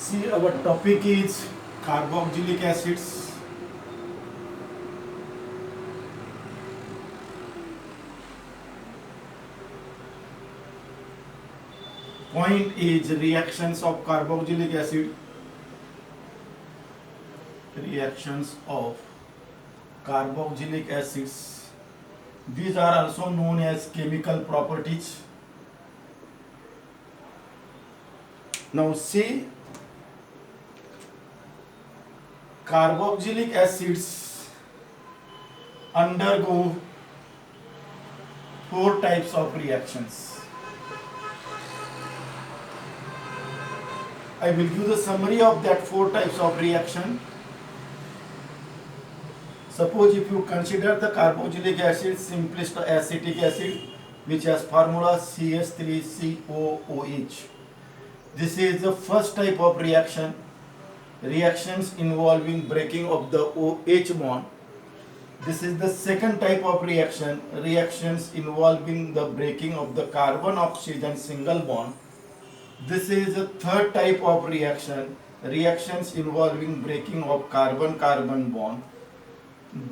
See, our topic is carboxylic acids. Point is reactions of carboxylic acid. Reactions of carboxylic acids. These are also known as chemical properties. Now see, carboxylic acids undergo four types of reactions. I will give the summary of that four types of reaction. Suppose if you consider the carboxylic acid simplest acetic acid, which has formula CH3COOH. This is the first type of reaction. Reactions involving breaking of the OH bond. This is the second type of reaction. Reactions involving the breaking of the carbon oxygen single bond. This is the third type of reaction. Reactions involving breaking of carbon-carbon bond.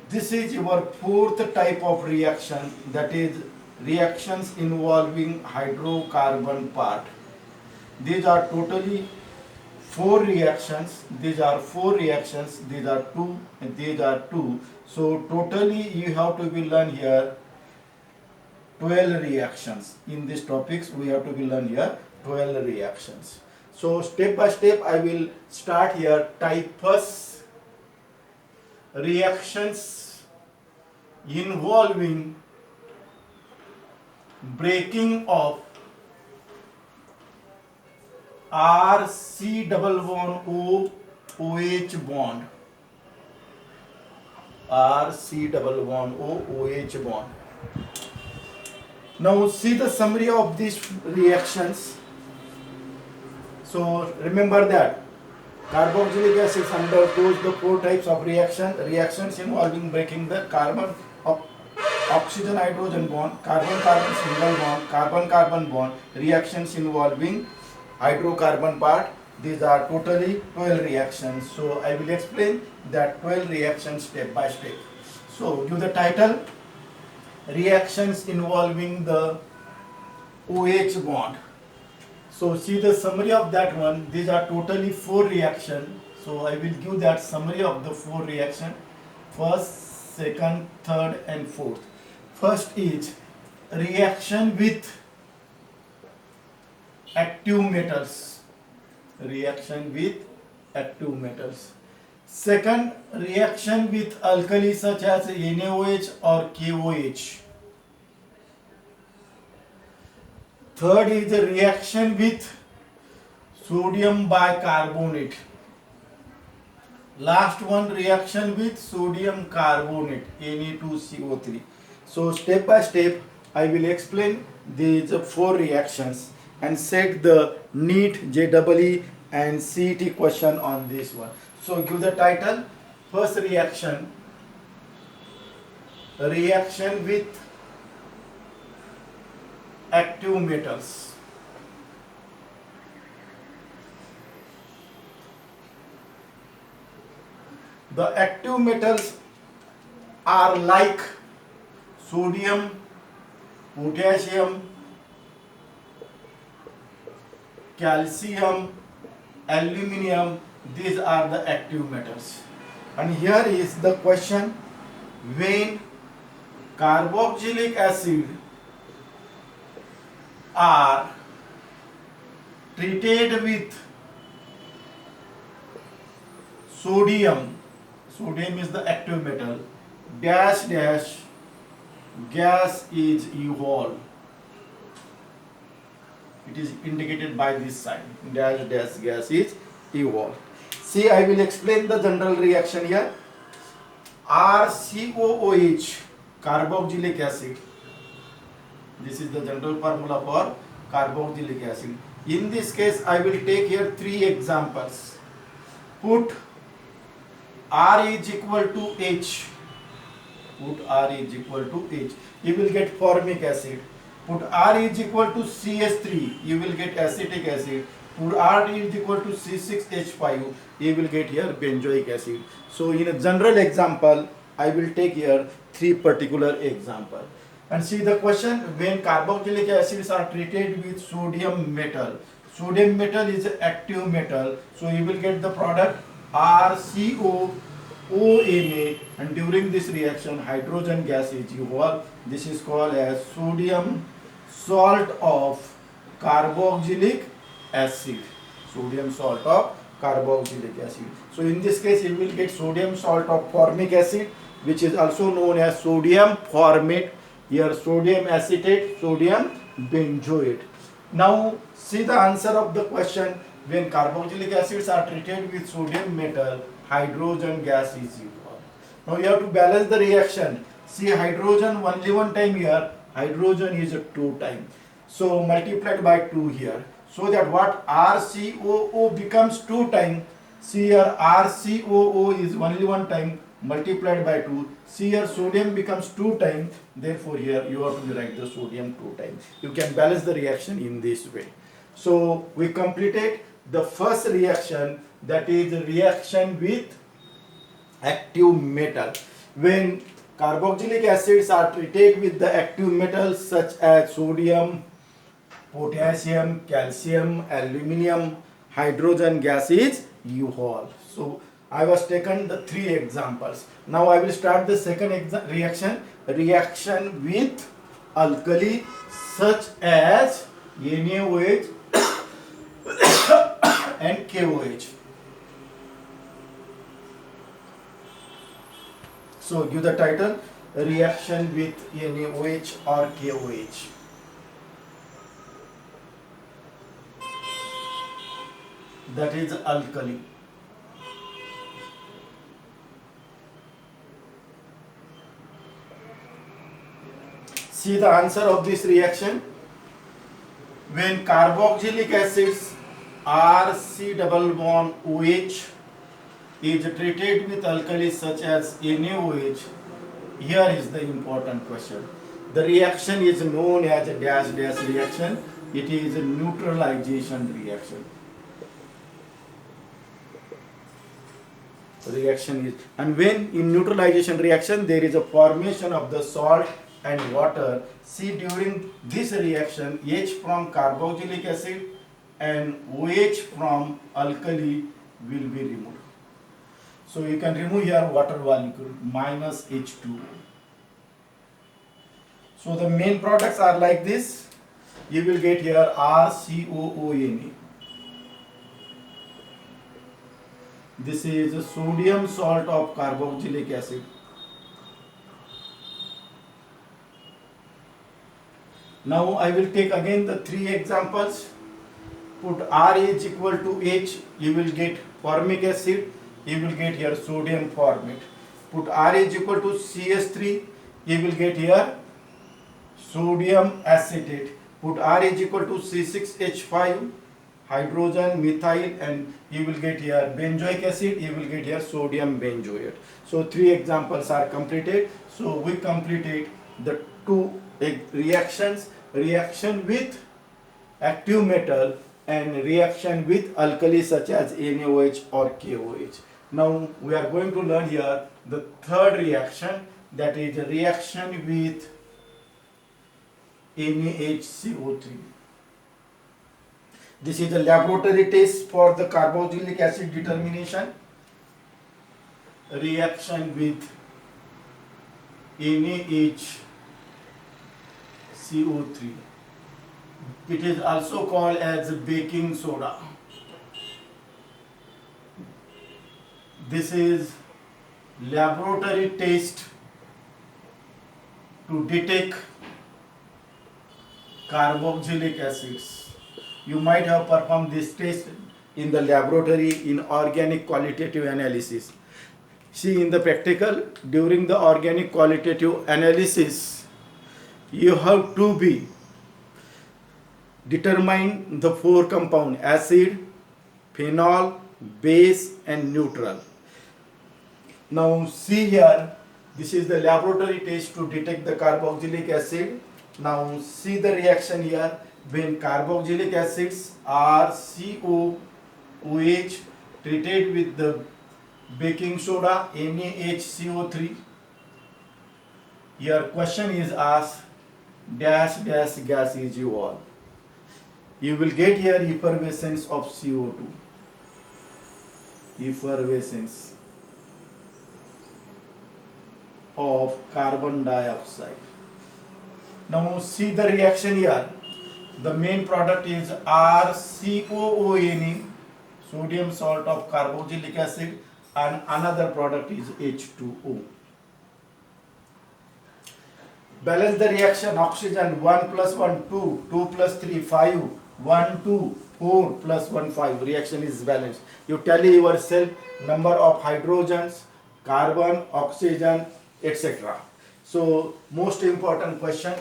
This is your fourth type of reaction, that is reactions involving hydrocarbon part. These are totally four reactions. These are four reactions. These are two and these are two. So totally you have to be learn here 12 reactions. In these topics we have to be learn here 12 reactions. So step by step I will start here. Type first, reactions involving breaking of RC-O OH bond. RC-O bond. Now see the summary of these reactions. So remember that carboxylic acids undergoes the four types of reactions involving breaking the carbon oxygen hydrogen bond, carbon-carbon single bond, carbon-carbon bond, reactions involving hydrocarbon part. These are totally 12 reactions. So I will explain that 12 reactions step by step. So give the title, reactions involving the OH bond. So see the summary of that one. These are totally four reactions. So I will give that summary of the four reaction. First, second, third and fourth. First is reaction with active metals. Reaction with active metals. Second, reaction with alkali such as NaOH or KOH. Third is a reaction with sodium bicarbonate. Last one, reaction with sodium carbonate, Na2CO3. So step by step I will explain these four reactions and set the NEET, JEE and CET question on this one. So give the title, first reaction, reaction with active metals. The active metals are like sodium, potassium, calcium, aluminium. These are the active metals. And here is the question, when carboxylic acid are treated with sodium is the active metal, dash dash gas is evol. It is indicated by this sign, dash dash gas is evol. See, I will explain the general reaction here. RCOOH, carboxylic acid. This is the general formula for carboxylic acid. In this case, I will take here three examples. Put R is equal to H. Put R is equal to H. You will get formic acid. Put R is equal to CH3. You will get acetic acid. Put R is equal to C6H5, you will get here benzoic acid. So in a general example, I will take here three particular example. And see the question, when carboxylic acids are treated with sodium metal. Sodium metal is an active metal, so you will get the product RCO ONA, and during this reaction hydrogen gas is evolved. This is called as sodium salt of carboxylic acid. Sodium salt of carboxylic acid. So in this case you will get sodium salt of formic acid, which is also known as sodium formate. Here sodium acetate, sodium benzoate. Now see the answer of the question, when carboxylic acids are treated with sodium metal, hydrogen gas is evolved. Now you have to balance the reaction. See hydrogen only one time here, hydrogen is 2 time. So multiplied by 2 here. So that what RCOO becomes 2 time. See here RCOO is only one time, multiplied by 2. See here sodium becomes 2 times, therefore here you have to write the sodium 2 times. You can balance the reaction in this way. So we completed the first reaction, that is the reaction with active metal. When carboxylic acids are treated with the active metals such as sodium, potassium, calcium, aluminium, hydrogen gas is evolved. So I was taken the 3 examples. Now I will start the second reaction. Reaction with alkali such as NaOH and KOH. So give the title, reaction with NaOH or KOH. That is alkali. See the answer of this reaction. When carboxylic acids RC double bond OH is treated with alkali such as NaOH, here is the important question. The reaction is known as a dash dash reaction. It is a neutralization reaction. Reaction is, and when in neutralization reaction there is a formation of the salt and water. See during this reaction H from carboxylic acid and OH from alkali will be removed. So you can remove here water molecule minus H2O. So the main products are like this. You will get here RCOONA. This is a sodium salt of carboxylic acid. Now I will take again the 3 examples. Put R is equal to H, you will get formic acid, you will get here sodium formate. Put R is equal to CS3, you will get here sodium acetate. Put R is equal to C6H5, hydrogen, methyl, and you will get here benzoic acid, you will get here sodium benzoate. So 3 examples are completed. So we completed the 2 reactions, reaction with active metal and reaction with alkali such as NaOH or KOH. Now we are going to learn here the third reaction, that is a reaction with NaHCO3. This is a laboratory test for the carboxylic acid determination. Reaction with NaHCO3. It is also called as baking soda. This is laboratory test to detect carboxylic acids. You might have performed this test in the laboratory in organic qualitative analysis. See, in the practical, during the organic qualitative analysis, you have to be determine the 4 compound: acid, phenol, base and neutral. Now see here, this is the laboratory test to detect the carboxylic acid. Now see the reaction here. when carboxylic acids are COOH treated with the baking soda NaHCO3. Your question is asked dash dash gas is evolved. You will get here effervescence of CO2. Effervescence of carbon dioxide. Now see the reaction here. The main product is RCOONA, sodium salt of carboxylic acid, and another product is H2O. Balance the reaction. Oxygen 1 plus 1 2, 2 plus 3 5, 1 2 4 plus 1 5. Reaction is balanced. You tally yourself number of hydrogens, carbon, oxygen, etc. So most important question,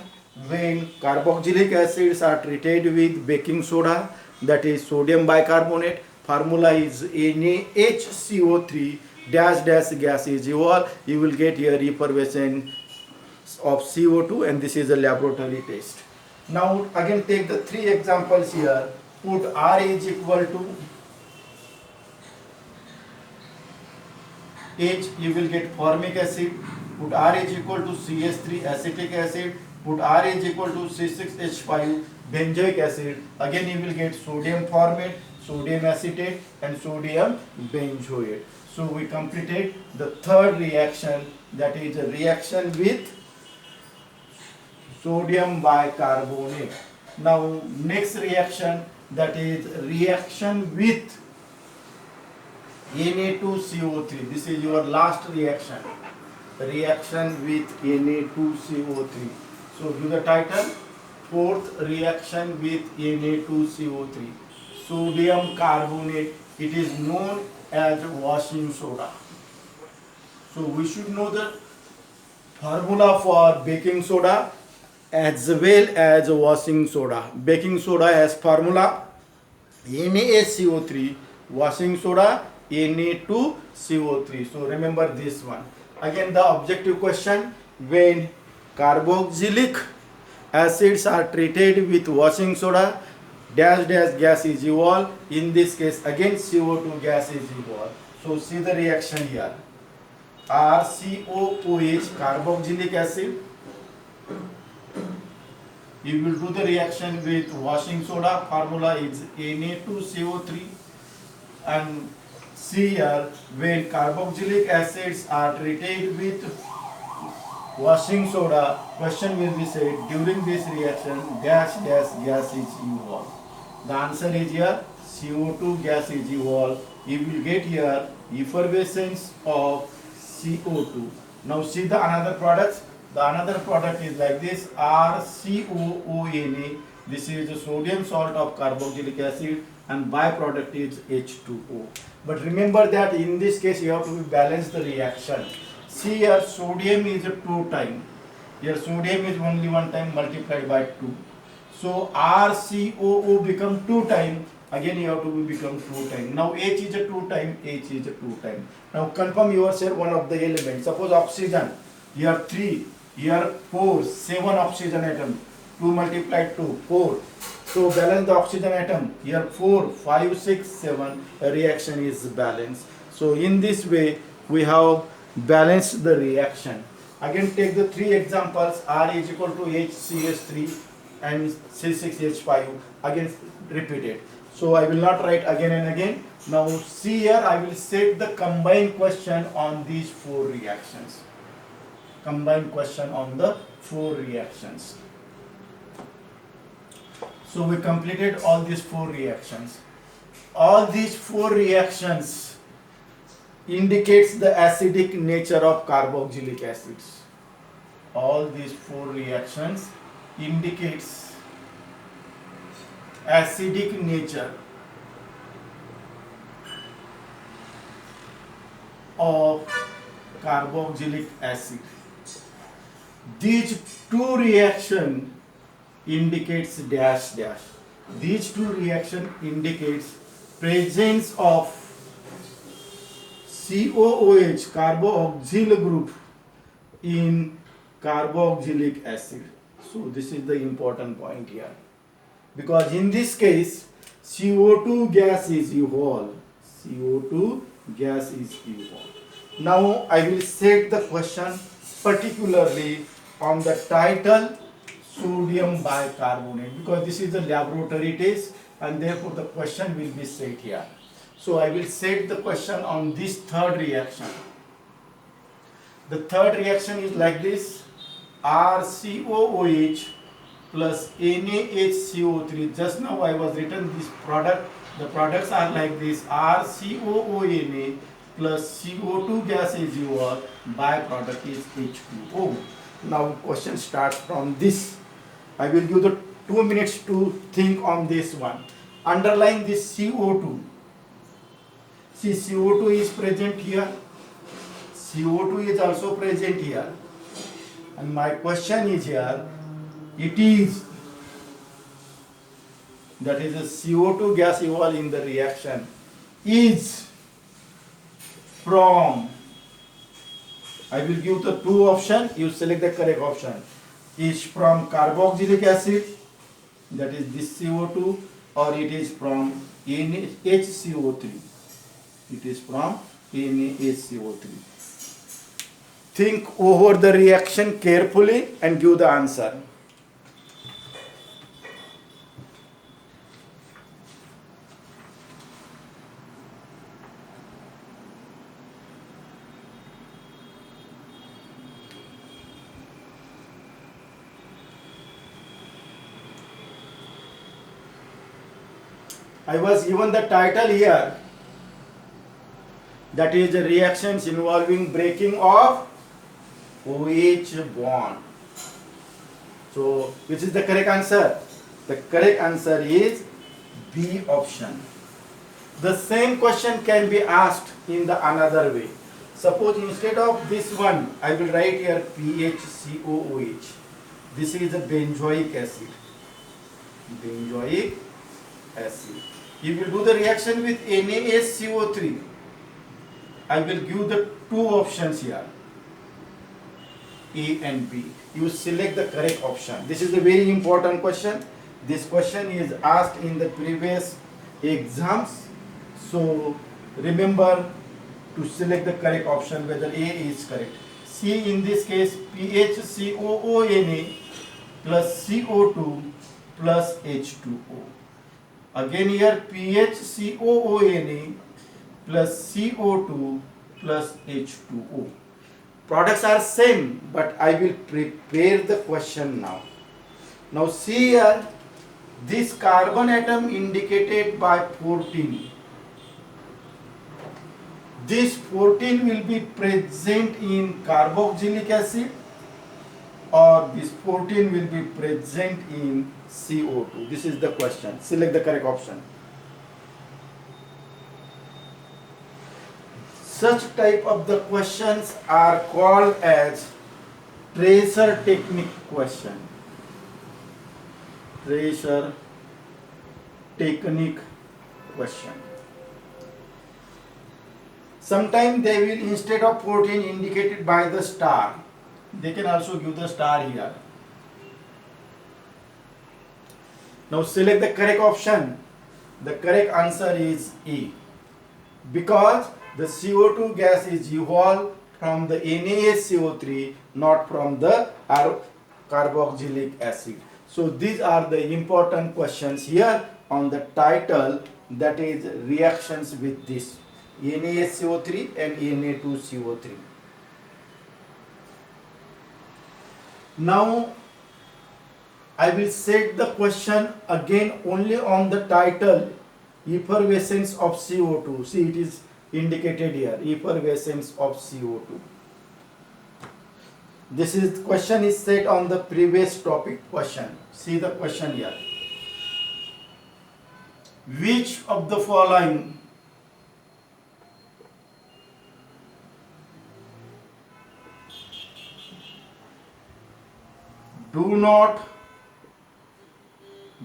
when carboxylic acids are treated with baking soda, that is sodium bicarbonate, formula is NaHCO3 dash dash gas is evolved. You will get here effervescence of CO2, and this is a laboratory test. Now again take the three examples here. Put R is equal to H, you will get formic acid. Put R is equal to CH3 acetic acid. Put R is equal to C6H5 benzoic acid. Again you will get sodium formate, sodium acetate, and sodium benzoate. So we completed the third reaction, that is a reaction with sodium bicarbonate. Now next reaction, that is reaction with Na2CO3. This is your last reaction. Reaction with Na2CO3. So do the title. Fourth reaction with Na2CO3. Sodium carbonate. It is known as washing soda. So we should know the formula for baking soda as well as washing soda. Baking soda has formula NaCO3, washing soda Na2CO3. So remember this one. Again the objective question, when carboxylic acids are treated with washing soda, dash dash gas is evolved. In this case again CO2 gas is evolved. So see the reaction here. RCOOH, carboxylic acid. You will do the reaction with washing soda. Formula is Na2CO3. And see here, when carboxylic acids are treated with washing soda, question will be said, during this reaction dash dash gas is evolved. The answer is here CO2 gas is evolved. You will get here effervescence of CO2. Now see the another products. The another product is like this, RCOONA. This is the sodium salt of carboxylic acid, and byproduct is H2O. But remember that in this case you have to balance the reaction. See here, sodium is a 2 time. Here sodium is only 1 time multiplied by 2. So RCOO become 2 time. Again you have to become 2 time. Now H is a 2 time, H is a 2 time. Now confirm yourself one of the elements. Suppose oxygen, here 3, here 4, 7 oxygen atom. 2 multiplied 2, 4. So balance the oxygen atom. Here 4, 5, 6, 7. A reaction is balanced. So in this way we have balanced the reaction. Again take the 3 examples. R is equal to HCH3 and C6H5. Again repeated. So I will not write again and again. Now see here, I will set the combined question on these 4 reactions. Combined question on the 4 reactions. So we completed all these 4 reactions. All these 4 reactions indicates the acidic nature of carboxylic acids. All these 4 reactions indicates acidic nature of carboxylic acid. These 2 reactions indicates dash dash. These 2 reactions indicates presence of COOH, carboxyl group, in carboxylic acid. So this is the important point here. because in this case CO2 gas is evolved. CO2 gas is evolved. Now I will set the question particularly on the title sodium bicarbonate, because this is a laboratory test and therefore the question will be set here. So I will set the question on this third reaction. The third reaction is like this: RCOOH plus NaHCO3. Just now I was written this product. The products are like this: RCOONA plus CO2 gas is your byproduct is H2O. Now question starts from this. I will give the 2 minutes to think on this one. Underline this CO2. See, CO2 is present here. CO2 is also present here. And my question is here, it is, that is the CO2 gas evolved in the reaction is from, I will give the two options, you select the correct option, is from carboxylic acid, that is this CO2, or it is from NaHCO3. It is from NaHCO3. Think over the reaction carefully and give the answer. I was given the title here, that is the reactions involving breaking of OH bond. So which is the correct answer? The correct answer is B option. The same question can be asked in the another way. Suppose instead of this one, I will write here PHCOOH. This is a benzoic acid. Benzoic acid. You will do the reaction with NaHCO3. I will give the two options here, A and B. You select the correct option. This is a very important question. This question is asked in the previous exams. So remember to select the correct option whether A is correct. See, in this case PHCOONA plus CO2 plus H2O. Again here PHCOONA plus CO2 plus H2O. Products are same, but I will prepare the question now. Now see here, this carbon atom indicated by 14. This 14 will be present in carboxylic acid, or this 14 will be present in CO2. This is the question. Select the correct option. Such type of the questions are called as tracer technique question. Tracer technique question. Sometimes they will, instead of 14 indicated by the star, they can also give the star here. Now select the correct option. The correct answer is A, because the CO2 gas is evolved from the NaHCO3, not from the carboxylic acid. So these are the important questions here on the title, that is reactions with this NaHCO3 and Na2CO3. Now I will set the question again only on the title, effervescence of CO2. See, it is indicated here, effervescence of CO2. This is question is set on the previous topic question. See the question here. Which of the following do not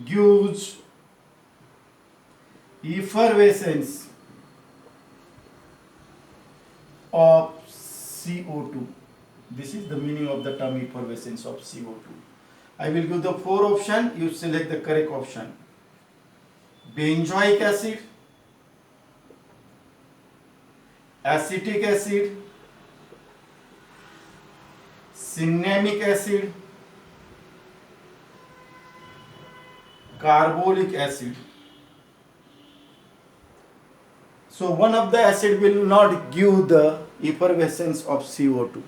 gives effervescence of CO2? This is the meaning of the term effervescence of CO2. I will give the 4 options. You select the correct option. benzoic acid, acetic acid, cinnamic acid, carbolic acid. So one of the acid will not give the effervescence of CO2.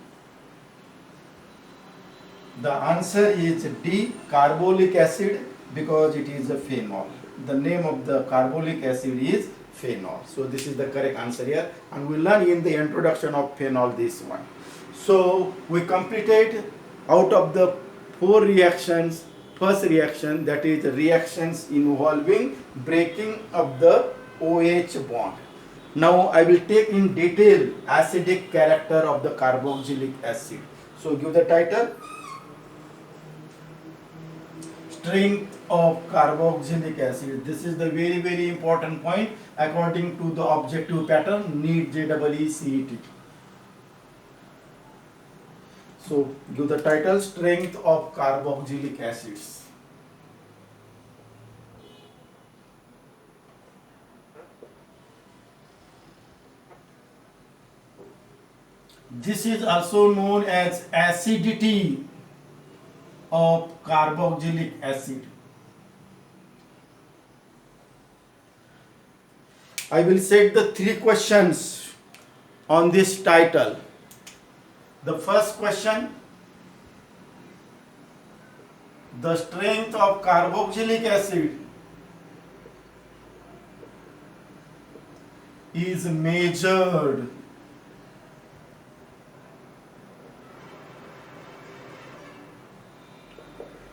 The answer is D, carbolic acid, because it is a phenol. The name of the carbolic acid is phenol. So this is the correct answer here, and we learn in the introduction of phenol this one. So we completed out of the 4 reactions, first reaction, that is reactions involving breaking of the OH bond. Now I will take in detail acidic character of the carboxylic acid. So give the title. Strength of carboxylic acid. This is the very important point according to the objective pattern, NEET JEE CET. So give the title, strength of carboxylic acids. This is also known as acidity of carboxylic acid. I will set the 3 questions on this title. The first question, the strength of carboxylic acid is measured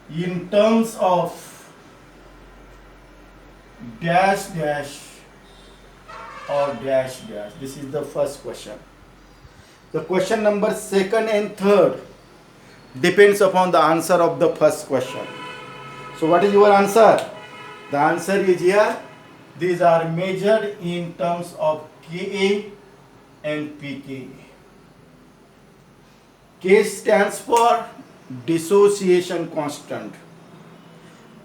in terms of dash dash or dash dash. This is the first question. The question number 2nd and 3rd depends upon the answer of the first question. So what is your answer? The answer is here. These are measured in terms of Ka and pKa. K stands for dissociation constant.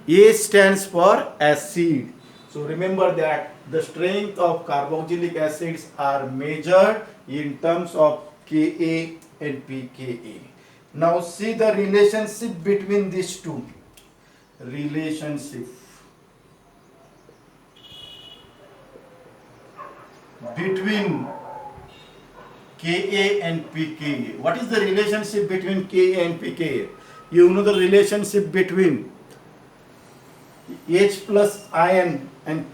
A stands for acid. So remember that the strength of carboxylic acids are measured in terms of Ka and pKa. Now see the relationship between these two. Relationship between Ka and pKa. What is the relationship between Ka and pKa? You know the relationship between H plus ion and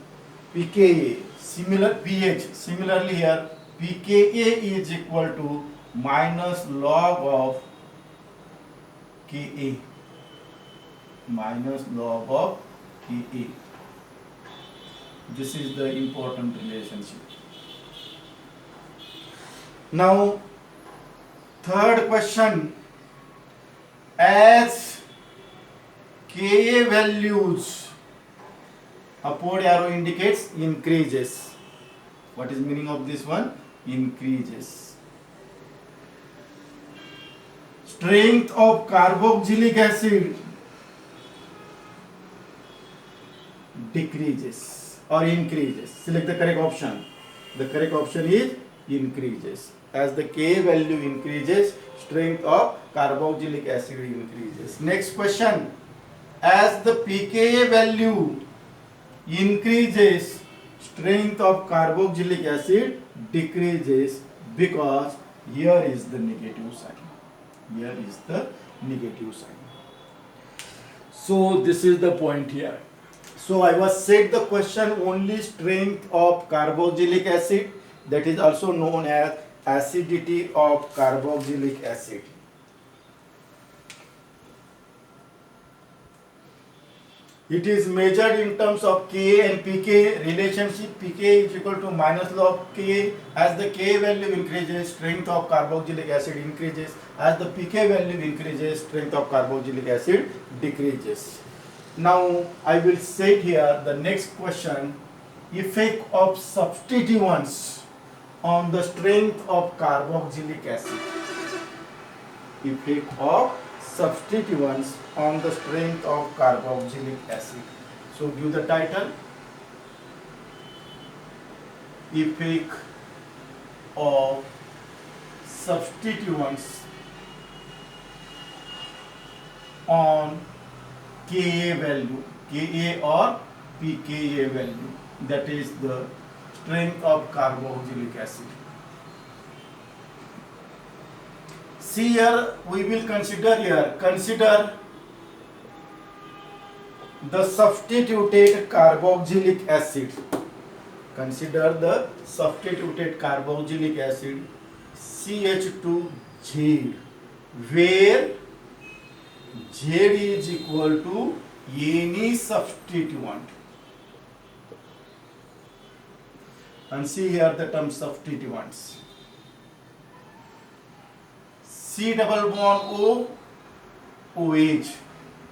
pKa. Similar pH. Similarly here, pKa is equal to minus log of Ka. Minus log of Ka. This is the important relationship. Now, third question, as Ka values, upward arrow indicates increases. What is meaning of this one? Increases. Strength of carboxylic acid decreases or increases. Select the correct option. The correct option is increases. As the Ka value increases, strength of carboxylic acid increases. Next question. As the pKa value increases, strength of carboxylic acid decreases, because here is the negative sign. Here is the negative sign. So this is the point here. So I was said the question only strength of carboxylic acid, that is also known as acidity of carboxylic acid. It is measured in terms of Ka and pK relationship. pK is equal to minus log Ka. As the Ka value increases, strength of carboxylic acid increases. As the pK value increases, strength of carboxylic acid decreases. Now I will say here the next question, effect of substituents on the strength of carboxylic acid. Effect of substituents on the strength of carboxylic acid. So give the title, effect of substituents on Ka value, Ka or pKa value, that is the strength of carboxylic acid. See here, we will consider the substituted carboxylic acid. Consider the substituted carboxylic acid CH2Z, where Z is equal to any substituent. And see here the term substituents. C double bond O, OH.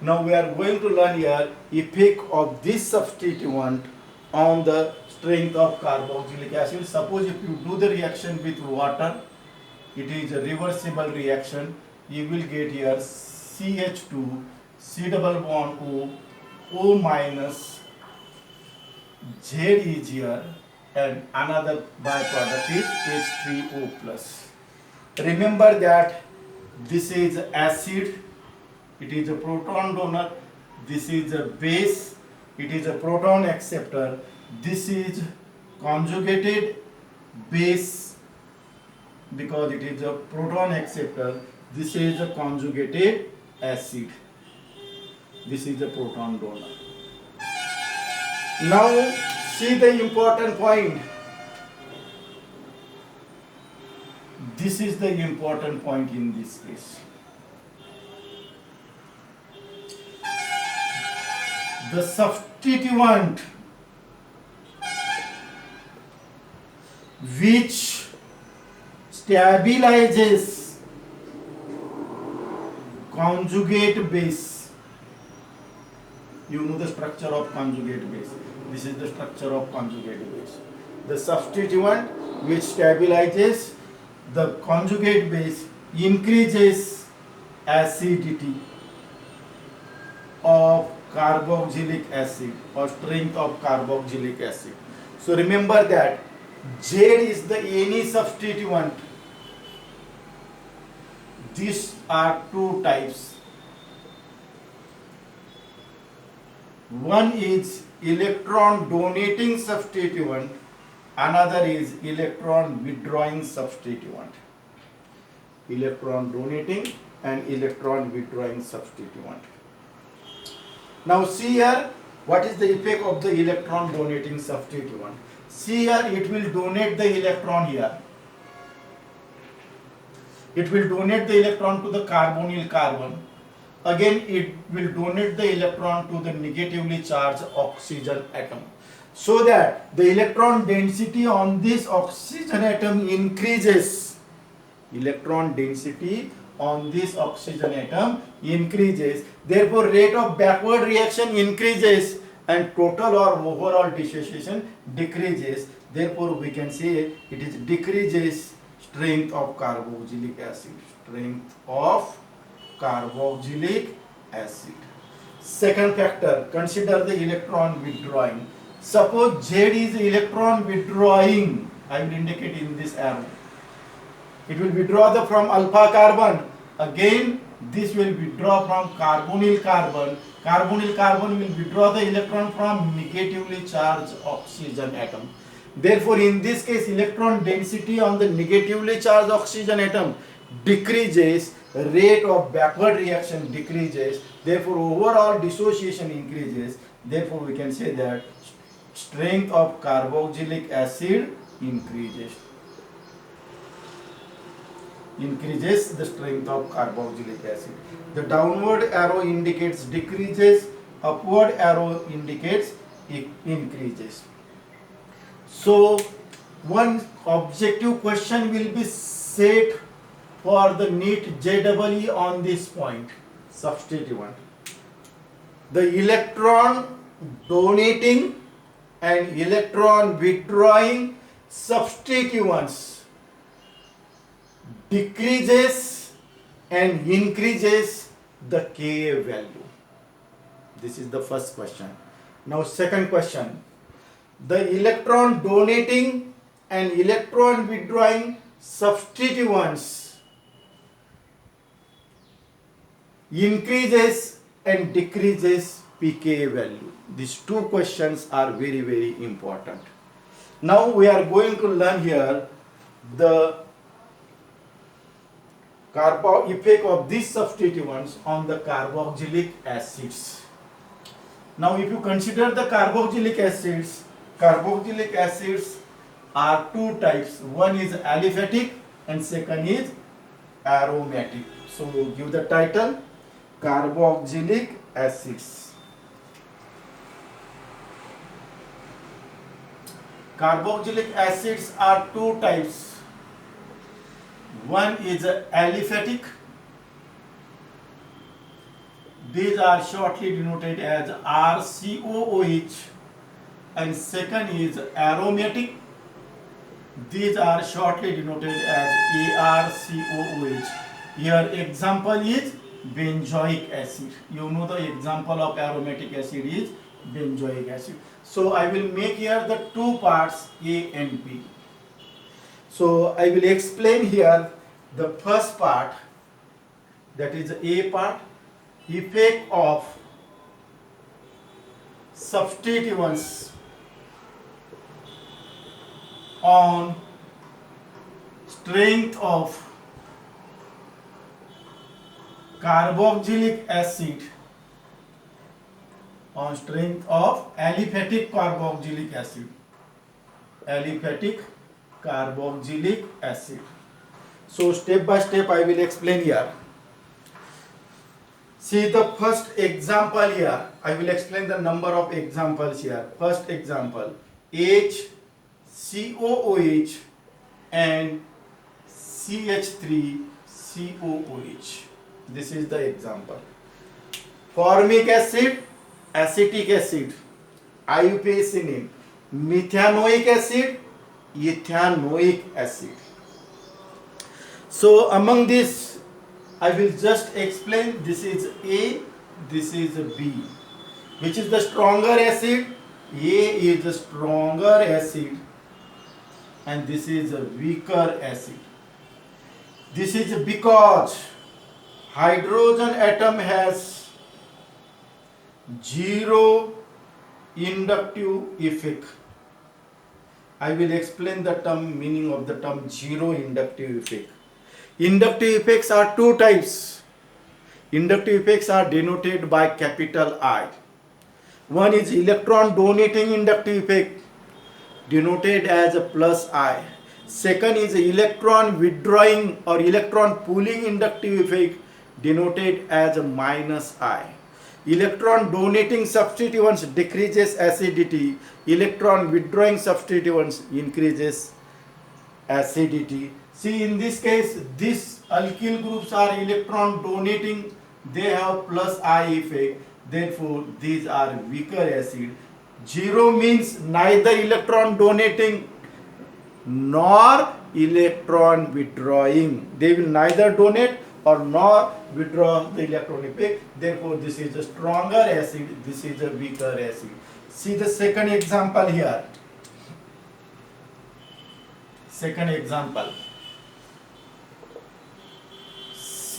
Now we are going to learn here effect of this substituent on the strength of carboxylic acid. Suppose if you do the reaction with water, it is a reversible reaction. You will get here CH2, C double bond O, O minus, Z is here, and another byproduct is H3O plus. Remember that this is acid, it is a proton donor, this is a base, it is a proton acceptor, this is conjugated base because it is a proton acceptor, this is a conjugated acid, this is a proton donor. Now see the important point. This is the important point in this case. The substituent which stabilizes conjugate base. You know the structure of conjugate base. This is the structure of conjugate base. The substituent which stabilizes the conjugate base increases acidity of carboxylic acid or strength of carboxylic acid. So remember that Z is the any substituent. These are two types. One is electron donating substituent, another is electron withdrawing substituent. Electron donating and electron withdrawing substituent. Now see here, what is the effect of the electron donating substituent? See here, it will donate the electron here. It will donate the electron to the carbonyl carbon. Again, it will donate the electron to the negatively charged oxygen atom. So that the electron density on this oxygen atom increases. Electron density on this oxygen atom increases. Therefore, rate of backward reaction increases and total or overall dissociation decreases. Therefore, we can say it is decreases strength of carboxylic acid. Strength of carboxylic acid. Second factor, consider the electron withdrawing. Suppose Z is electron withdrawing. I will indicate in this arrow. It will withdraw from alpha carbon. Again, this will withdraw from carbonyl carbon. Carbonyl carbon will withdraw the electron from negatively charged oxygen atom. Therefore, in this case, electron density on the negatively charged oxygen atom decreases, rate of backward reaction decreases, therefore overall dissociation increases. Therefore, we can say that strength of carboxylic acid increases. Increases the strength of carboxylic acid. The downward arrow indicates decreases, upward arrow indicates increases. So, one objective question will be set for the NEET JEE on this point, substituent. The electron donating and electron withdrawing substituents decreases and increases the Ka value. This is the first question. Now second question. The electron donating and electron withdrawing substituents increases and decreases pKa value? These two questions are very, very important. Now we are going to learn here the effect of these substituents on the carboxylic acids. Now if you consider the carboxylic acids are two types. One is aliphatic and second is aromatic. So give the title carboxylic acids. Carboxylic acids are two types. One is aliphatic. These are shortly denoted as RCOOH, and second is aromatic. These are shortly denoted as ARCOOH. Here example is benzoic acid. You know the example of aromatic acid is benzoic acid. So I will make here the two parts A and B. So I will explain here the first part, that is A part, effect of substituents on strength of carboxylic acid, on strength of aliphatic carboxylic acid. Aliphatic carboxylic acid. So step by step I will explain here. See the first example here. I will explain the number of examples here. First example, HCOOH and CH3COOH. This is the example. Formic acid, acetic acid, iupacinin, methanoic acid, ethanoic acid. So among this I will just explain. This is A, this is B. Which is the stronger acid? A is the stronger acid and this is a weaker acid. This is because hydrogen atom has zero inductive effect. I will explain the meaning of the term zero inductive effect. Inductive effects are two types. Inductive effects are denoted by capital I. One is electron donating inductive effect, denoted as a plus I. Second is electron withdrawing or electron pulling inductive effect, denoted as a minus I. Electron donating substituents decreases acidity. Electron withdrawing substituents increases acidity. See, in this case, these alkyl groups are electron donating. They have plus I effect. Therefore, these are weaker acid. Zero means neither electron donating nor electron withdrawing. They will neither donate or nor withdraw the electron effect. Therefore, this is a stronger acid. This is a weaker acid. See the second example here. Second example.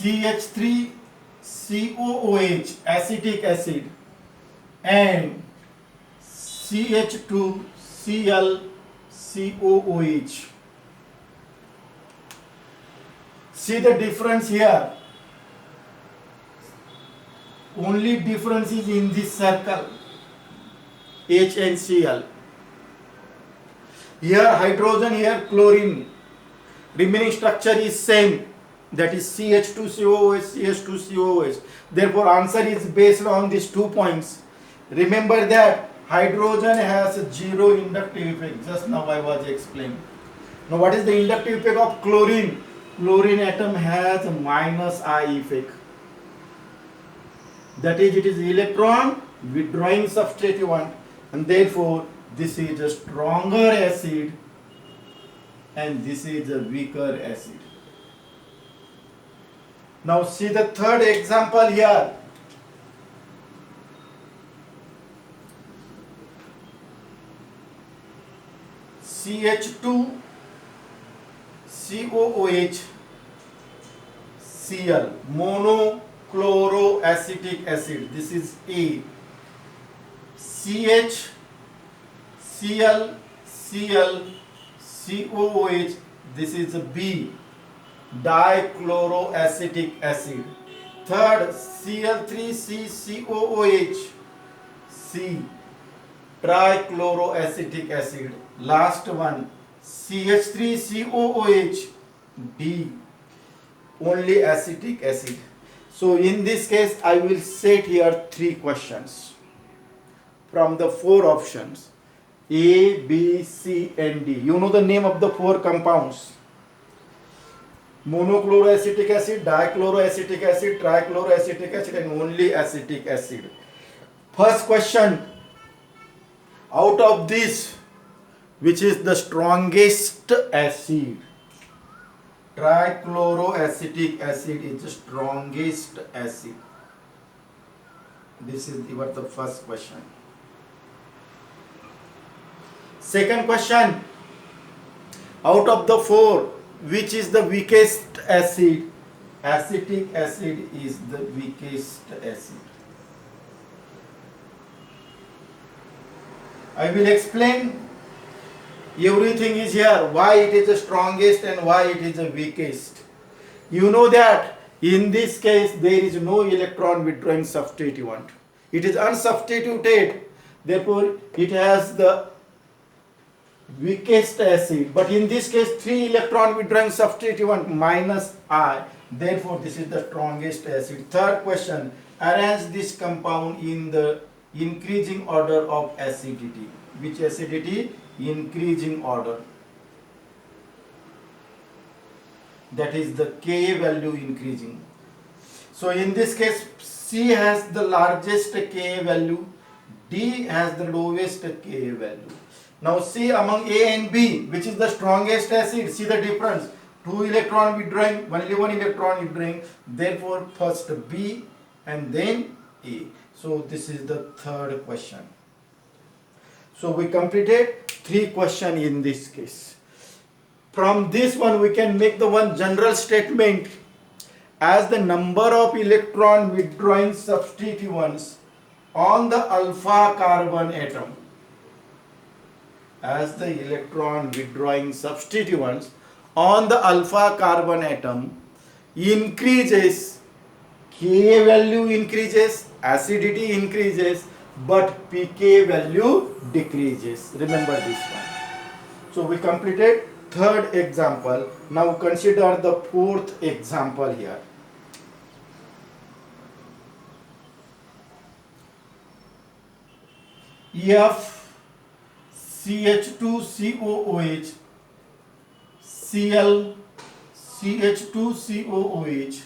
CH3COOH, acetic acid, and CH2ClCOOH. See the difference here. Only difference is in this circle, H and Cl. Here hydrogen, here chlorine. Remaining structure is same. That is CH2COOH, CH2COOH. Therefore, answer is based on these 2 points. Remember that hydrogen has zero inductive effect. Just now I was explaining. Now, what is the inductive effect of chlorine? Chlorine atom has a minus I effect. That is, it is electron withdrawing substituent, and therefore this is a stronger acid and this is a weaker acid. Now see the third example here. CH2 COOH Cl, monochloroacetic acid, this is A. CH Cl Cl COOH, this is B, dichloroacetic acid. Third, Cl3C COOH C, trichloroacetic acid. Last one, CH3COOH D, only acetic acid. So in this case I will set here 3 questions from the 4 options A, B, C and D. You know the name of the 4 compounds: monochloroacetic acid, dichloroacetic acid, trichloroacetic acid and only acetic acid. First question, out of this, which is the strongest acid? Trichloroacetic acid is the strongest acid. This is the first question. Second question, out of the 4, which is the weakest acid? Acetic acid is the weakest acid. I will explain everything is here, why it is the strongest and why it is the weakest. You know that in this case there is no electron withdrawing substituent. It is unsubstituted, therefore it has the weakest acid. But in this case 3 electron withdrawing substituent minus I, therefore this is the strongest acid. Third question, arrange this compound in the increasing order of acidity. Which acidity? Increasing order. That is the Ka value increasing. So in this case C has the largest Ka value, D has the lowest Ka value. Now see among A and B, which is the strongest acid? See the difference. 2 electron withdrawing, only 1 electron withdrawing. Therefore first B and then A. So this is the third question. So we completed 3 questions in this case. From this one we can make the one general statement: as the number of electron withdrawing substituents on the alpha carbon atom, as the electron withdrawing substituents on the alpha carbon atom increases, Ka value increases, acidity increases, but pK value decreases. Remember this one. So we completed third example. Now consider the fourth example here. F CH2COOH Cl CH2COOH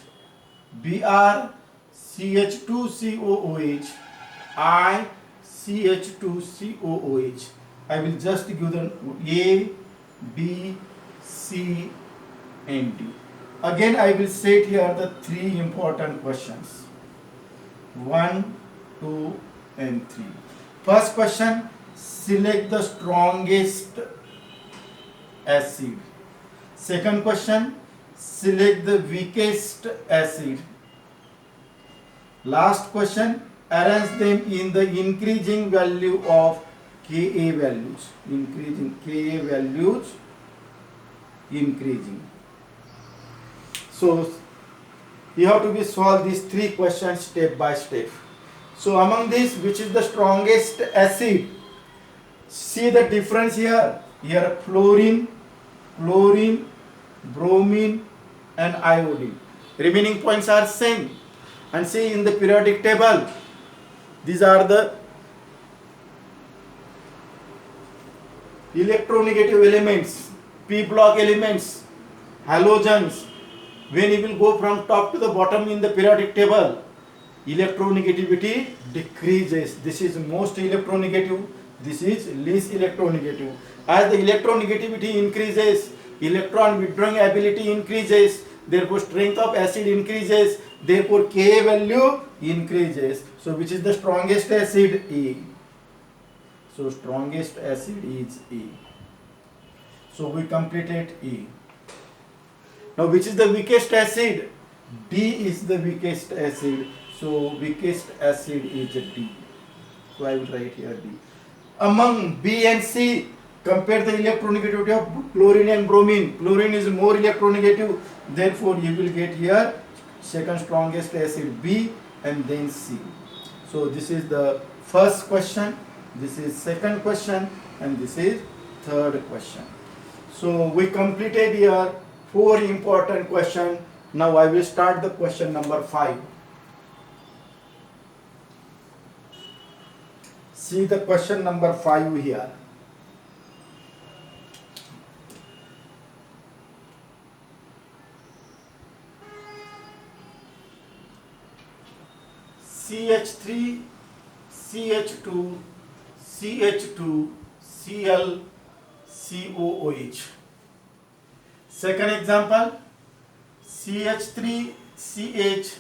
Br CH2COOH I CH2COOH. I will just give them A, B, C and D. Again I will set here the 3 important questions. 1, 2 and 3. First question, select the strongest acid. Second question, select the weakest acid. Last question, arrange them in the increasing value of Ka values. Increasing Ka values, increasing. So you have to be solve these 3 questions step by step. So among these, which is the strongest acid? See the difference here. Here fluorine, chlorine, bromine and iodine. Remaining points are same. And see in the periodic table, these are the electronegative elements, p block elements, halogens. When you will go from top to the bottom in the periodic table, electronegativity decreases. This is most electronegative, this is least electronegative. As the electronegativity increases, electron withdrawing ability increases, therefore strength of acid increases, therefore Ka value increases. So which is the strongest acid? A. So strongest acid is A. So we completed E. Now which is the weakest acid? D is the weakest acid. So weakest acid is D. So I will write here D. Among B and C, compare the electronegativity of chlorine and bromine. Chlorine is more electronegative, therefore you will get here second strongest acid B and then C. So this is the first question, this is second question, and this is third question. So we completed here 4 important questions. Now I will start the question number 5. See the question number 5 here. CH3, CH2, CH2, Cl, COOH. Second example, CH3, CH,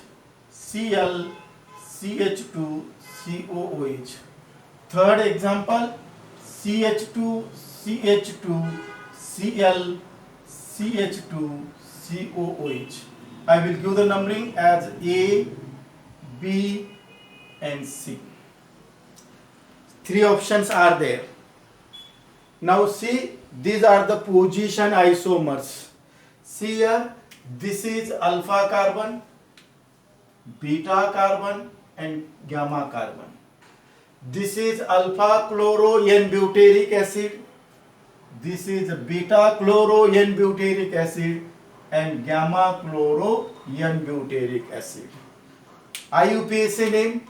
Cl, CH2, COOH. Third example, CH2, CH2, Cl, CH2, COOH. I will give the numbering as A, B and C. 3 options are there. Now see, these are the position isomers. See here, this is alpha carbon, beta carbon and gamma carbon. This is alpha chloro N-butyric acid. This is beta chloro N-butyric acid and gamma chloro N-butyric acid. IUPAC name,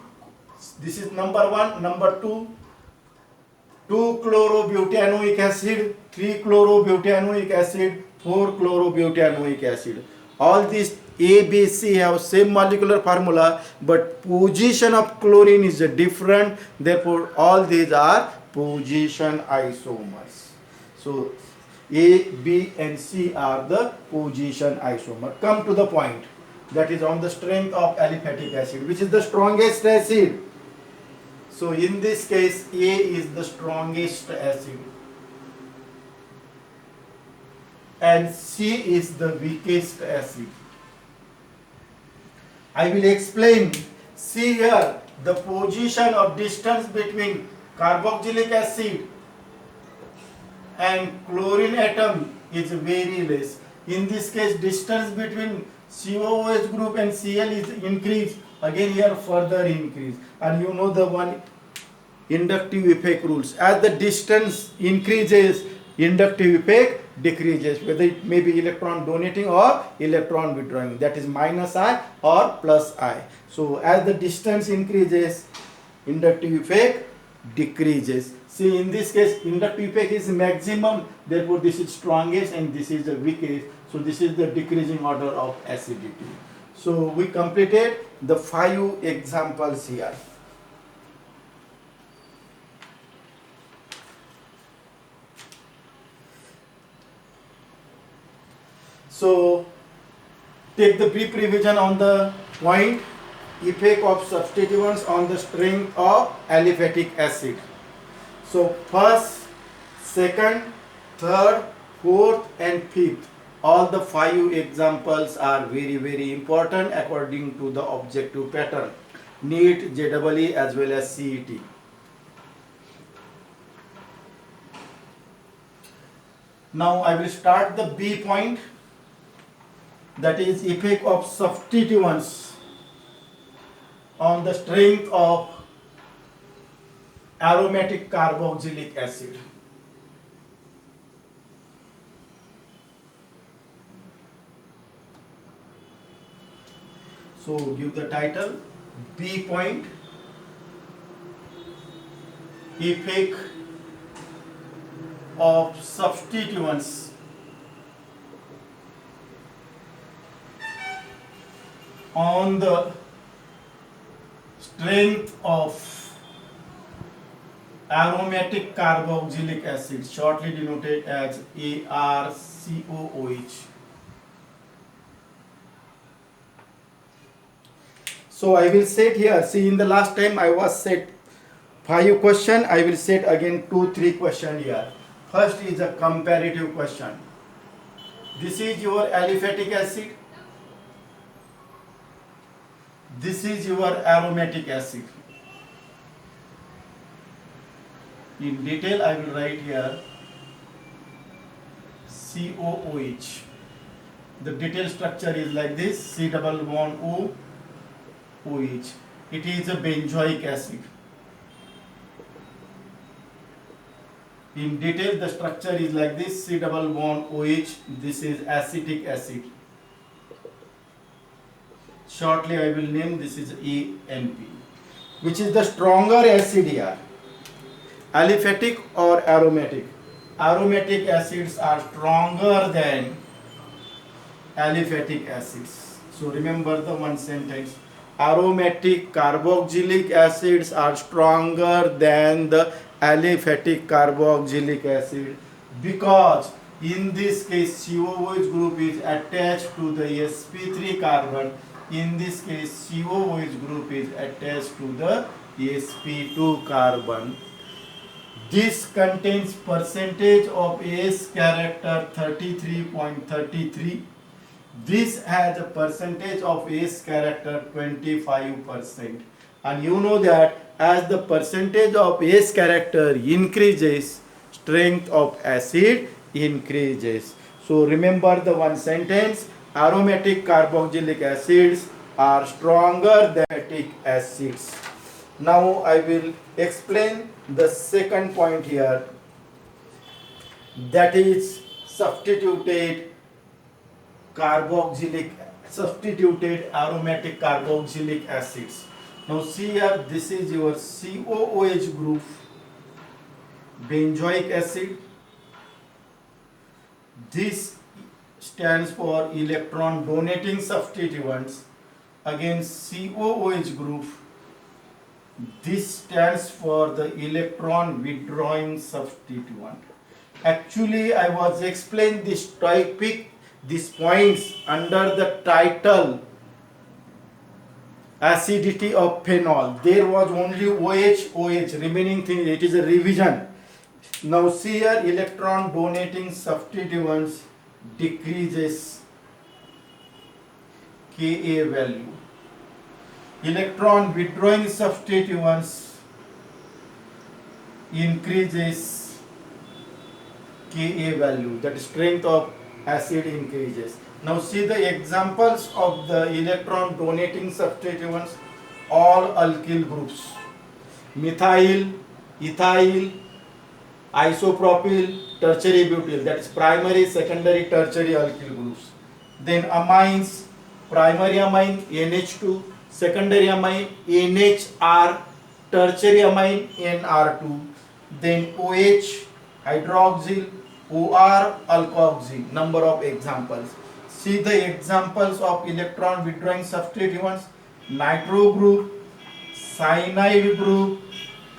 this is number 1, number 2, 2-chlorobutanoic acid, 3-chlorobutanoic acid, 4-chlorobutanoic acid. All these A, B, C have same molecular formula, but position of chlorine is different. Therefore, all these are position isomers. So, A, B and C are the position isomer. Come to the point. That is on the strength of aliphatic acid. Which is the strongest acid? So in this case, A is the strongest acid and C is the weakest acid. I will explain. See here, the position of distance between carboxylic acid and chlorine atom is very less. In this case, distance between COOH group and Cl is increased. Again here further increase. And you know the one inductive effect rules. As the distance increases, inductive effect decreases, whether it may be electron donating or electron withdrawing. That is minus I or plus I. So as the distance increases, inductive effect decreases. See, in this case, inductive effect is maximum, therefore this is strongest and this is the weakest. So this is the decreasing order of acidity. So we completed the 5 examples here. So take the brief revision on the point, effect of substituents on the strength of aliphatic acid. So first, second, third, fourth and fifth, all the 5 examples are very important according to the objective pattern, NEET, JEE as well as CET. Now I will start the B point, that is effect of substituents on the strength of aromatic carboxylic acid. So give the title, B point, effect of substituents on the strength of aromatic carboxylic acid, shortly denoted as ARCOOH. So I will set here, see in the last time I was set 5 question, I will set again 2-3 question here. First is a comparative question. This is your aliphatic acid. This is your aromatic acid. In detail, I will write here COOH. The detailed structure is like this: C double bond O, OH. It is a benzoic acid. In detail, the structure is like this: C double bond OH. This is acetic acid. Shortly, I will name this is ANP. Which is the stronger acid here? Aliphatic or aromatic? Aromatic acids are stronger than aliphatic acids. So remember the one sentence: aromatic carboxylic acids are stronger than the aliphatic carboxylic acid, because in this case COOH group is attached to the sp3 carbon. In this case COOH group is attached to the sp2 carbon. This contains percentage of S character 33.33. This has a percentage of S character 25%. And you know that as the percentage of S character increases, strength of acid increases. So remember the one sentence: aromatic carboxylic acids are stronger than aliphatic acids. Now I will explain the second point here, that is substituted aromatic carboxylic acids. Now see here, this is your COOH group, benzoic acid. This stands for electron donating substituents. Again COOH group, this stands for the electron withdrawing substituent. Actually, I was explaining this topic, these points under the title acidity of phenol. There was only OH, remaining thing, it is a revision. Now see here, electron donating substituents decreases Ka value. Electron withdrawing substituents increases Ka value, that strength of acid increases. Now see the examples of the electron donating substituents, all alkyl groups: methyl, ethyl, isopropyl, tertiary butyl, that is primary, secondary, tertiary alkyl groups. Then amines: primary amine NH2, secondary amine NHR, tertiary amine NR2. Then OH, hydroxyl, OR, alkoxy. Number of examples. See the examples of electron withdrawing substituents: nitro group, cyanide group,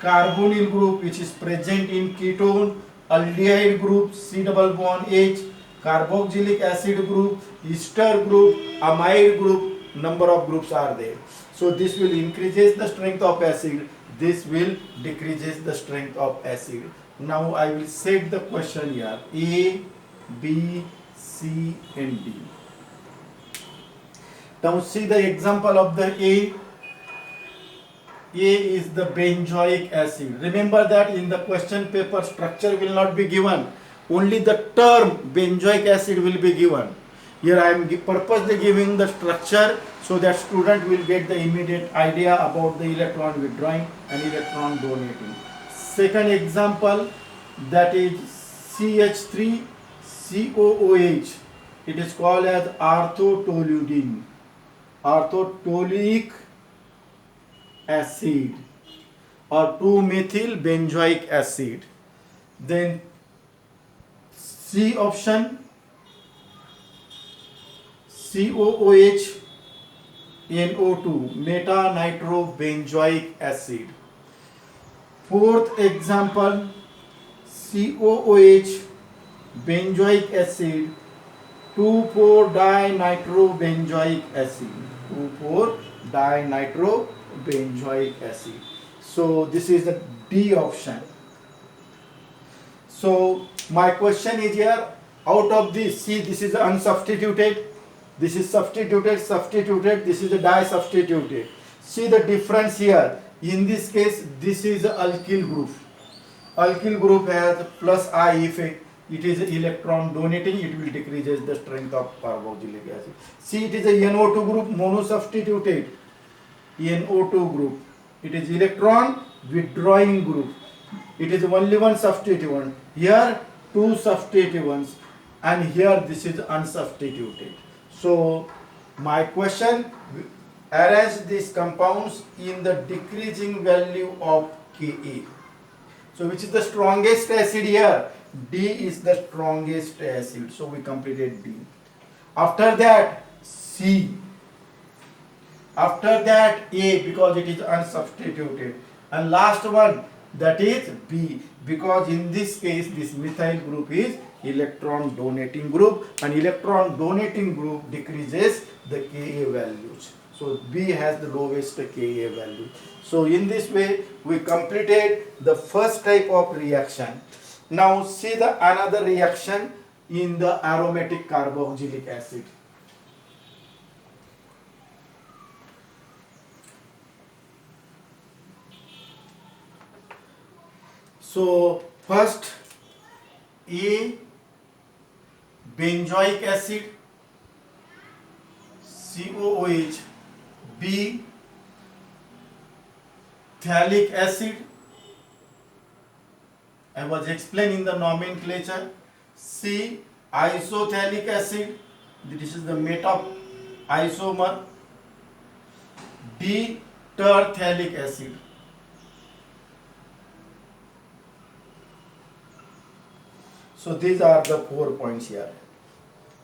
carbonyl group which is present in ketone, aldehyde group C double bond H, carboxylic acid group, ester group, amide group. Number of groups are there. So this will increases the strength of acid, this will decreases the strength of acid. Now I will set the question here: A, B, C and D. Now see the example of the A. A is the benzoic acid. Remember that in the question paper structure will not be given, only the term benzoic acid will be given. Here I am purposely giving the structure so that student will get the immediate idea about the electron withdrawing and electron donating. Second example, that is CH3 COOH. It is called as orthotoluidine, orthotoluic acid or 2-methyl benzoic acid. Then C option, COOH NO2, meta-nitrobenzoic acid. Fourth example, COOH benzoic acid, 2,4-dinitrobenzoic acid, 2,4-dinitrobenzoic acid. So this is the D option. So My question is here, out of this, see this is unsubstituted, this is substituted, this is a di-substituted. See the difference here. In this case, this is a alkyl group. Alkyl group has plus I effect. It is electron donating, it will decreases the strength of carboxylic acid. See, it is a NO2 group, monosubstituted. NO2 group. It is electron withdrawing group. It is only one substituent. Here two substituents, and here this is unsubstituted. So my question, arrange these compounds in the decreasing value of Ka. So which is the strongest acid here? D is the strongest acid. So we completed D. After that C. After that A, because it is unsubstituted. And last one, that is B, because in this case this methyl group is electron donating group, and electron donating group decreases the Ka values. So B has the lowest Ka value. So in this way we completed the first type of reaction. Now see the another reaction in the aromatic carboxylic acid. So first A, benzoic acid, COOH. B, phthalic acid. I was explaining the nomenclature. C, isophthalic acid. This is the meta isomer. D, terphthalic acid. So these are the 4 points here.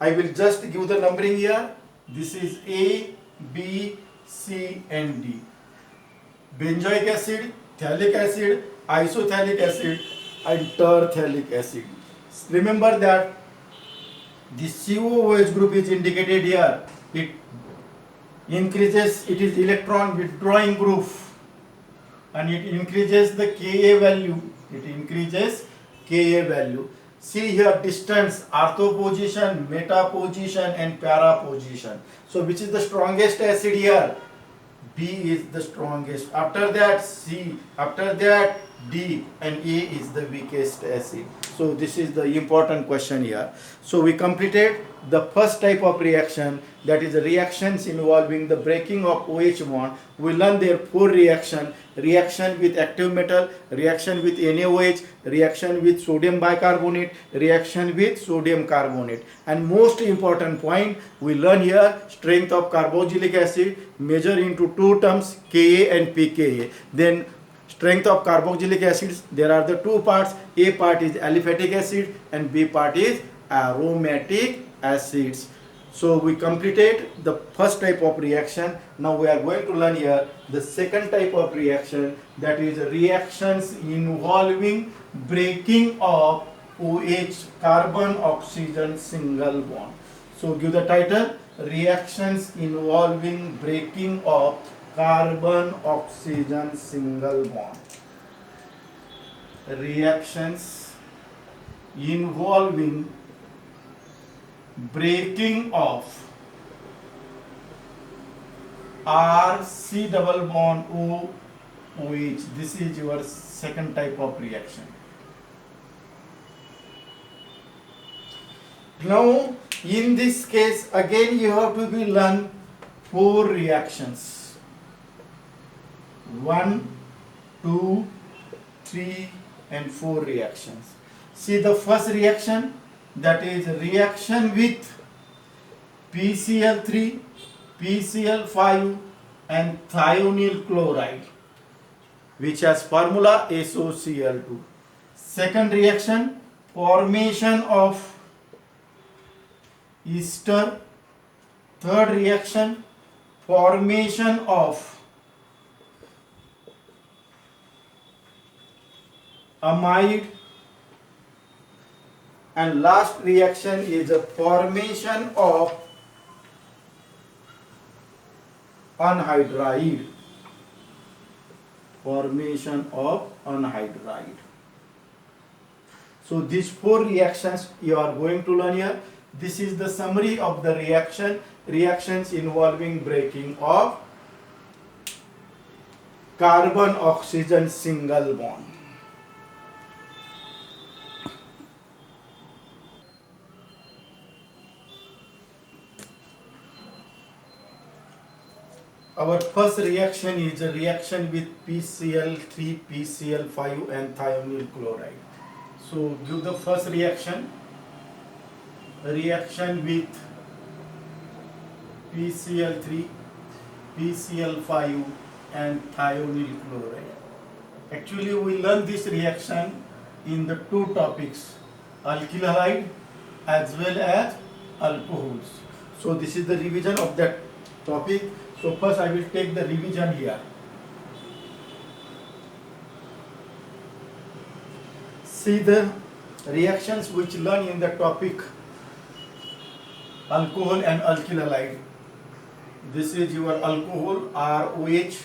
I will just give the numbering here. This is A, B, C and D. Benzoic acid, phthalic acid, isophthalic acid and terphthalic acid. Remember that the COOH group is indicated here. It increases, it is electron withdrawing group, and it increases the Ka value. It increases Ka value. See here distance, ortho position, meta position and para position. So which is the strongest acid here? B is the strongest. After that C, after that D, and A is the weakest acid. So this is the important question here. So we completed the first type of reaction, that is the reactions involving the breaking of OH bond. We learned there 4 reaction: reaction with active metal, reaction with NaOH, reaction with sodium bicarbonate, reaction with sodium carbonate. And most important point, we learn here strength of carboxylic acid measure into 2 terms, Ka and pKa. Then strength of carboxylic acids, there are the 2 parts. A part is aliphatic acid and B part is aromatic acids. So we completed the first type of reaction. Now we are going to learn here the second type of reaction, that is reactions involving breaking of OH, carbon oxygen single bond. So give the title, reactions involving breaking of carbon oxygen single bond. Reactions involving breaking of RC double bond OH. This is your second type of reaction. Now in this case again you have to be learn 4 reactions. 1, 2, 3 and 4 reactions. See the first reaction, that is reaction with PCl3, PCl5 and thionyl chloride, which has formula SOCl2. Second reaction, formation of ester. Third reaction, formation of amide. And last reaction is a formation of anhydride. Formation of anhydride. So these 4 reactions you are going to learn here. This is the summary of the reactions involving breaking of carbon oxygen single bond. Our first reaction is a reaction with PCl3, PCl5 and thionyl chloride. So give the first reaction with PCl3, PCl5 and thionyl chloride. Actually we learn this reaction in the 2 topics, alkyl halide as well as alcohols. So this is the revision of that topic. So first I will take the revision here. See the reactions which learn in the topic alcohol and alkyl halide. This is your alcohol ROH,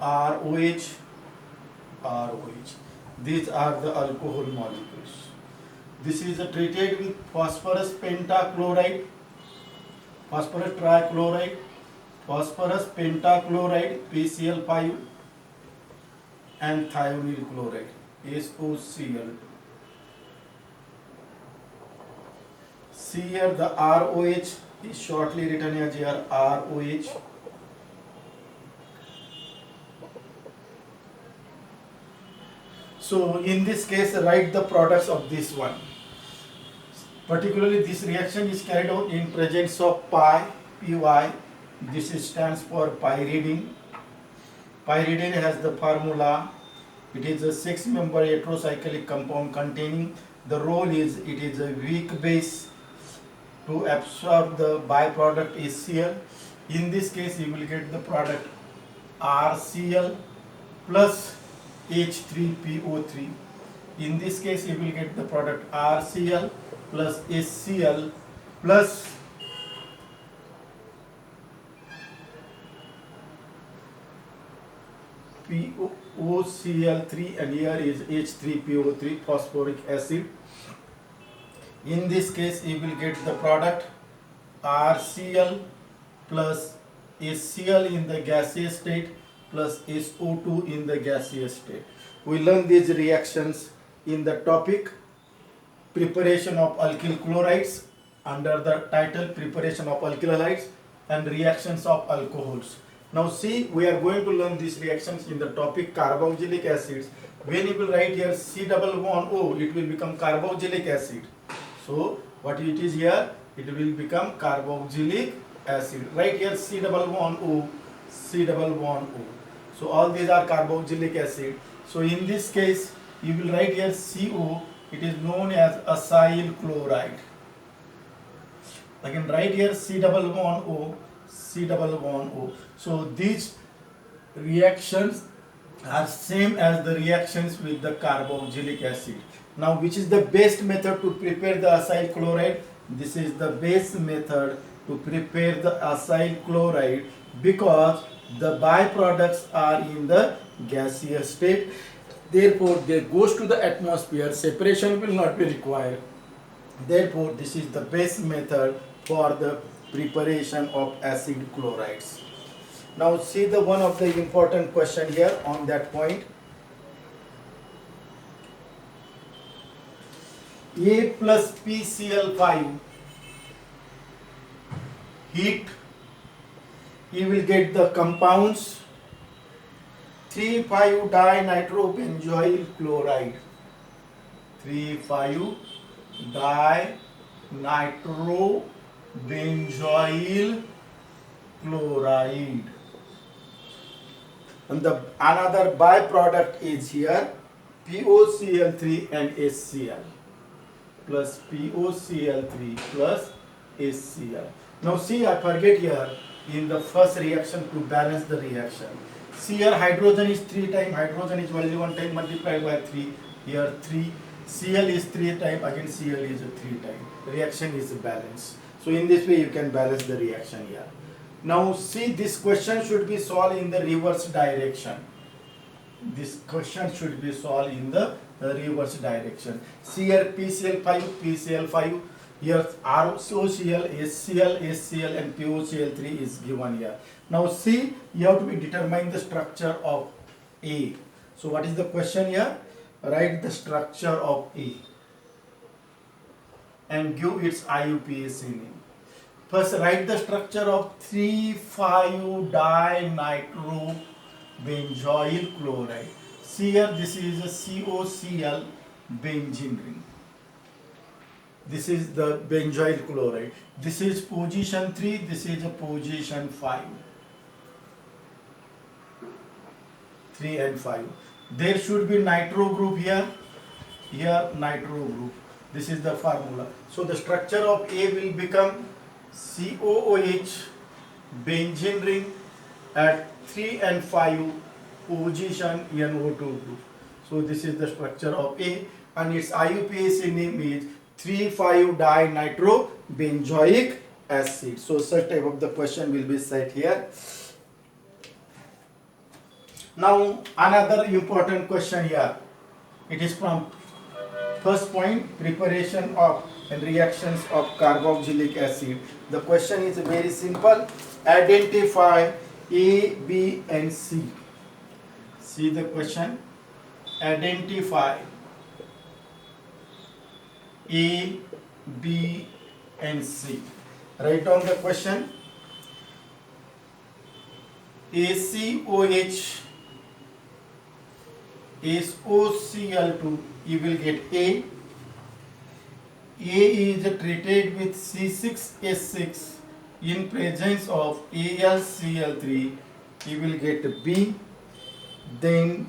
ROH, ROH. These are the alcohol molecules. This is treated with phosphorus pentachloride, phosphorus trichloride, phosphorus pentachloride, PCl5 and thionyl chloride, SOCl2. See here the ROH is shortly written as here ROH. So in this case write the products of this one. Particularly this reaction is carried out in presence of pi, Py. This stands for pyridine. Pyridine has the formula. It is a 6-member heterocyclic compound containing, the role is it is a weak base to absorb the byproduct HCl. In this case you will get the product RCl plus H3PO3. In this case you will get the product RCl plus HCl plus POCl3 and here is H3PO3 phosphoric acid. In this case you will get the product RCl plus HCl in the gaseous state plus SO2 in the gaseous state. We learn these reactions in the topic preparation of alkyl chlorides under the title preparation of alkyl halides and reactions of alcohols. Now see, we are going to learn these reactions in the topic carboxylic acids. When you will write here C double bond O, it will become carboxylic acid. So what it is here, it will become carboxylic acid. Right here C double bond O, C double bond O. So all these are carboxylic acid. So in this case, you will write here CO. It is known as acyl chloride. Again, write here C double bond O, C double bond O. So these reactions are same as the reactions with the carboxylic acid. Now, which is the best method to prepare the acyl chloride? This is the best method to prepare the acyl chloride because the byproducts are in the gaseous state. Therefore, they goes to the atmosphere. Separation will not be required. Therefore, this is the best method for the preparation of acid chlorides. Now, see the one of the important question here on that point. A plus PCl5 heat, you will get the compounds 3,5-dinitrobenzoyl chloride, 3,5-dinitrobenzoyl chloride. And the another byproduct is here POCl3 and HCl plus POCl3 plus HCl. Now see, I forget here in the first reaction to balance the reaction. See here hydrogen is 3 times, hydrogen is only 1 time multiplied by 3. Here 3, Cl is 3 times, again Cl is 3 times. Reaction is balanced. So in this way you can balance the reaction here. Now see, this question should be solved in the reverse direction. This question should be solved in the reverse direction. See here PCl5, PCl5, here ROCl, HCl, HCl and POCl3 is given here. Now see, you have to determine the structure of A. So what is the question here? Write the structure of A and give its IUPAC name. First write the structure of 3,5-dinitrobenzoyl chloride. See here, this is a COCl benzene ring. This is the benzoyl chloride. This is position 3, this is a position 5. 3 and 5. There should be nitro group here. Here nitro group. This is the formula. So the structure of A will become COOH benzene ring at 3 and 5 position NO2 group. So this is the structure of A and its IUPAC name is 3,5-dinitro-benzoic acid. So such type of the question will be set here. Now another important question here. It is from first point, preparation of and reactions of carboxylic acid. The question is very simple. Identify A, B and C. See the question. Identify A, B and C. Write down the question. ACOH SOCl2, you will get A. A is treated with C6H6 in presence of AlCl3, you will get B. Then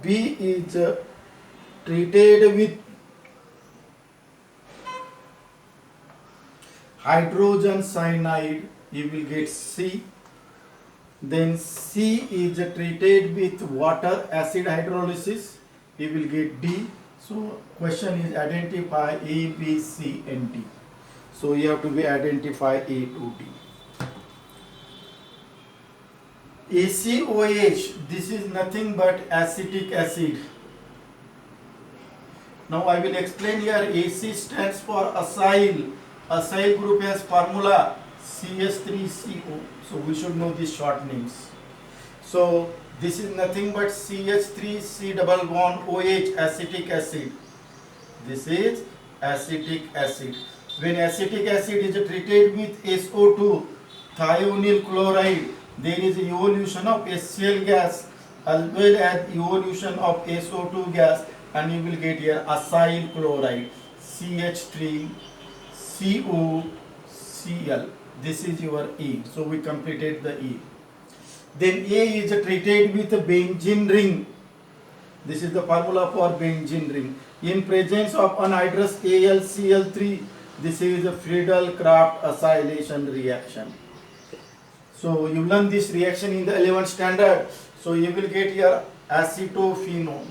B is treated with hydrogen cyanide, you will get C. Then C is treated with water acid hydrolysis, you will get D. So question is identify A, B, C and D. So you have to be identify A to D. ACOH, this is nothing but acetic acid. Now I will explain here. AC stands for acyl. Acyl group has formula CH3CO. So we should know these short names. So this is nothing but CH3C double bond OH, acetic acid. This is acetic acid. When acetic acid is treated with SO2, thionyl chloride, there is evolution of HCl gas as well as evolution of SO2 gas, and you will get here acyl chloride CH3COCl. This is your E. So we completed the E. Then A is treated with benzene ring. This is the formula for benzene ring. In presence of anhydrous AlCl3, this is a Friedel-Crafts acylation reaction. So you learn this reaction in the 11th standard. So you will get here acetophenone.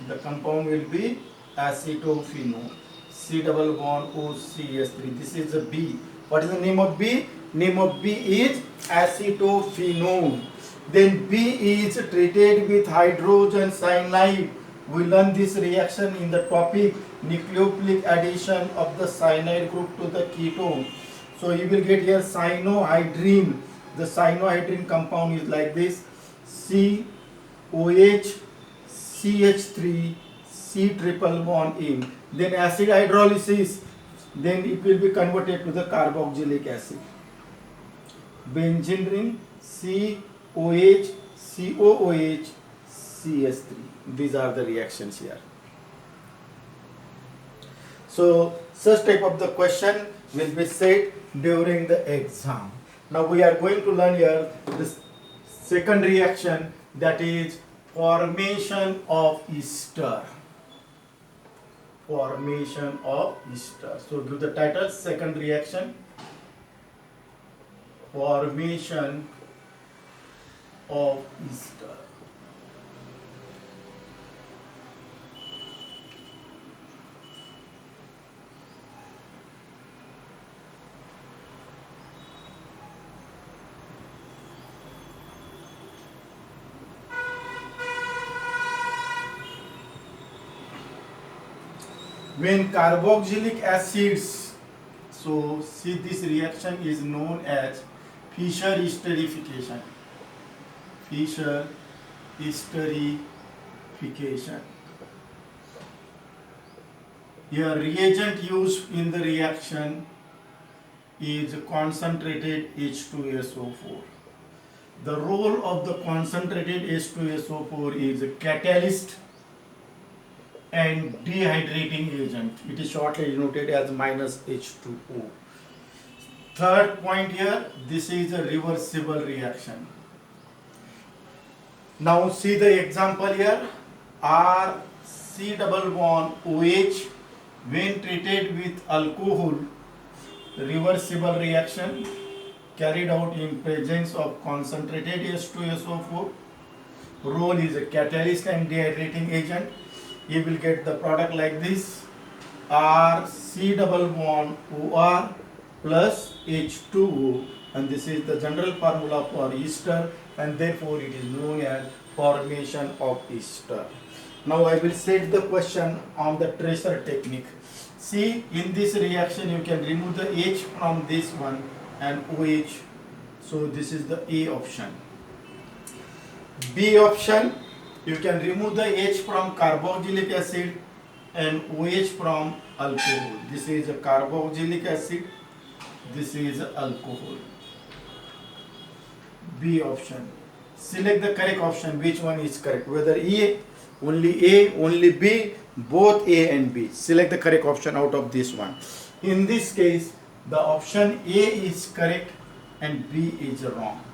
The compound will be acetophenone. C double bond OCH3. This is a B. What is the name of B? Name of B is acetophenone. Then B is treated with hydrogen cyanide. We learn this reaction in the topic nucleophilic addition of the cyanide group to the ketone. So you will get here cyanohydrine. The cyanohydrine compound is like this: COH, CH3, C triple bond in. Then acid hydrolysis, then it will be converted to the carboxylic acid. Benzene ring, COH, COOH, CH3. These are the reactions here. So such type of the question will be said during the exam. Now we are going to learn here the second reaction, that is formation of ester. Formation of ester. So give the title, second reaction, formation of ester. When carboxylic acids, so see, this reaction is known as Fischer esterification. Fischer esterification. Here reagent used in the reaction is concentrated H2SO4. The role of the concentrated H2SO4 is a catalyst and dehydrating agent. It is shortly denoted as minus H2O. Third point here, this is a reversible reaction. Now see the example here. RC double bond OH when treated with alcohol, reversible reaction carried out in presence of concentrated H2SO4. Role is a catalyst and dehydrating agent. You will get the product like this: RC double bond OR plus H2O, and this is the general formula for ester, and therefore it is known as formation of ester. Now I will set the question on the tracer technique. See, in this reaction you can remove the H from this one and OH, so this is the A option. B option, you can remove the H from carboxylic acid and OH from alcohol. This is a carboxylic acid, this is alcohol. B option. Select the correct option. Which one is correct? Whether A, only B, both A and B. Select the correct option out of this one. In this case, the option A is correct and B is wrong.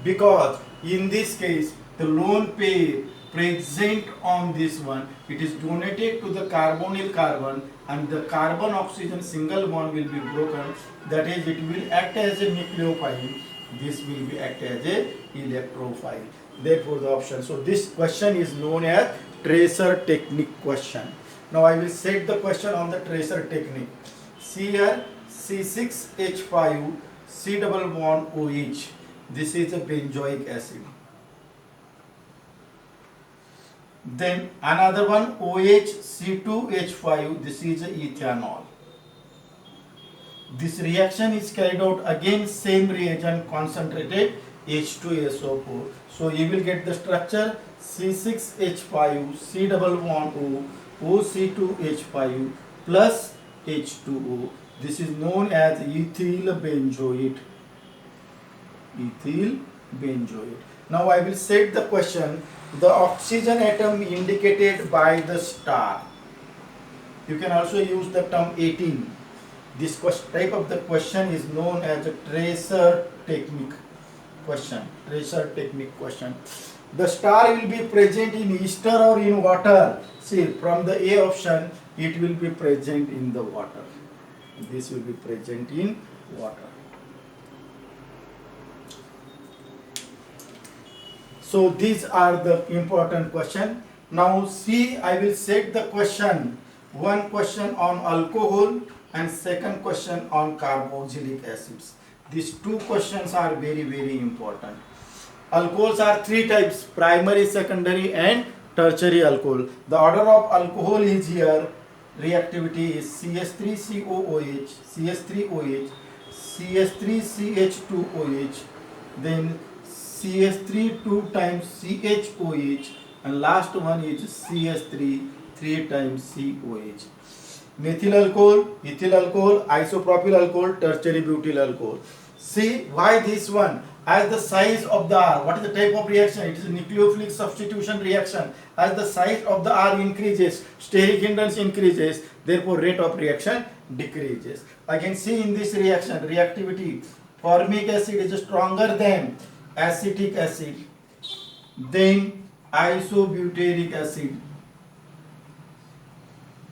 Because in this case, the lone pair present on this one, it is donated to the carbonyl carbon, and the carbon oxygen single bond will be broken. That is, it will act as a nucleophile. This will be act as a electrophile. Therefore the option. So this question is known as tracer technique question. Now I will set the question on the tracer technique. See here, C6H5 C double bond OH. This is a benzoic acid. Then another one OH C2H5. This is a ethanol. This reaction is carried out again same reagent concentrated H2SO4. So you will get the structure C6H5 C double bond O OC2H5 plus H2O. This is known as ethyl benzoate. Ethyl benzoate. Now I will set the question. The oxygen atom indicated by the star. You can also use the term 18. This type of the question is known as a tracer technique question. Tracer technique question. The star will be present in ester or in water. See, from the A option, it will be present in the water. This will be present in water. So these are the important question. Now see, I will set the question. One question on alcohol and second question on carboxylic acids. These two questions are very, very important. Alcohols are three types: primary, secondary and tertiary alcohol. The order of alcohol is here. Reactivity is CH3COOH, CH3OH, CH3CH2OH, then CH3 2 times CHOH, and last one is CH3 3 times COH. Methyl alcohol, ethyl alcohol, isopropyl alcohol, tertiary butyl alcohol. See why this one? As the size of the R, what is the type of reaction? It is a nucleophilic substitution reaction. As the size of the R increases, steric hindrance increases, therefore rate of reaction decreases. Again, see in this reaction, reactivity, formic acid is stronger than acetic acid, then isobutyric acid.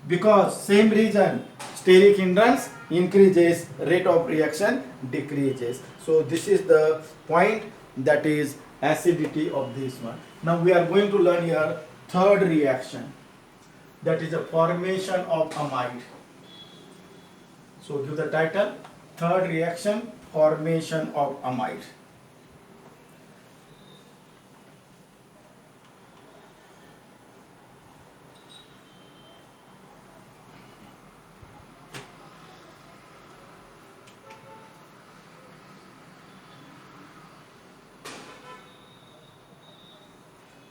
Because same reason, steric hindrance increases, rate of reaction decreases. So this is the point, that is acidity of this one. Now we are going to learn here third reaction, that is a formation of amide. So give the title, third reaction, formation of amide.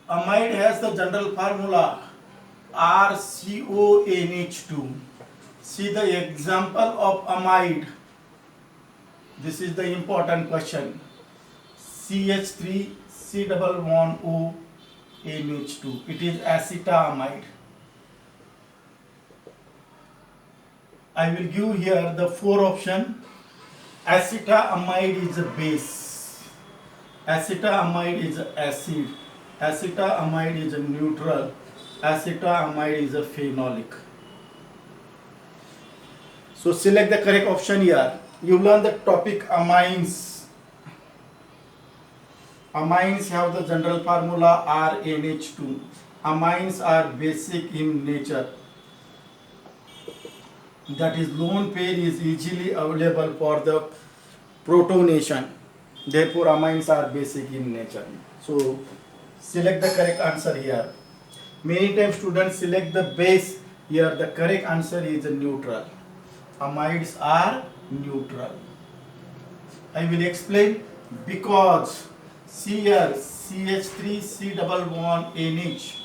Amide has the general formula RCONH2. See the example of amide. This is the important question. CH3 C double bond O NH2. It is acetamide. I will give here the four option. Acetamide is a base. Acetamide is an acid. Acetamide is a neutral. Acetamide is a phenolic. So select the correct option here. You learn the topic amines. Amines have the general formula RNH2. Amines are basic in nature. That is, lone pair is easily available for the protonation. Therefore, amines are basic in nature. So, select the correct answer here. Many times students select the base. Here, the correct answer is neutral. Amides are neutral. I will explain because here CH3 C double bond NH.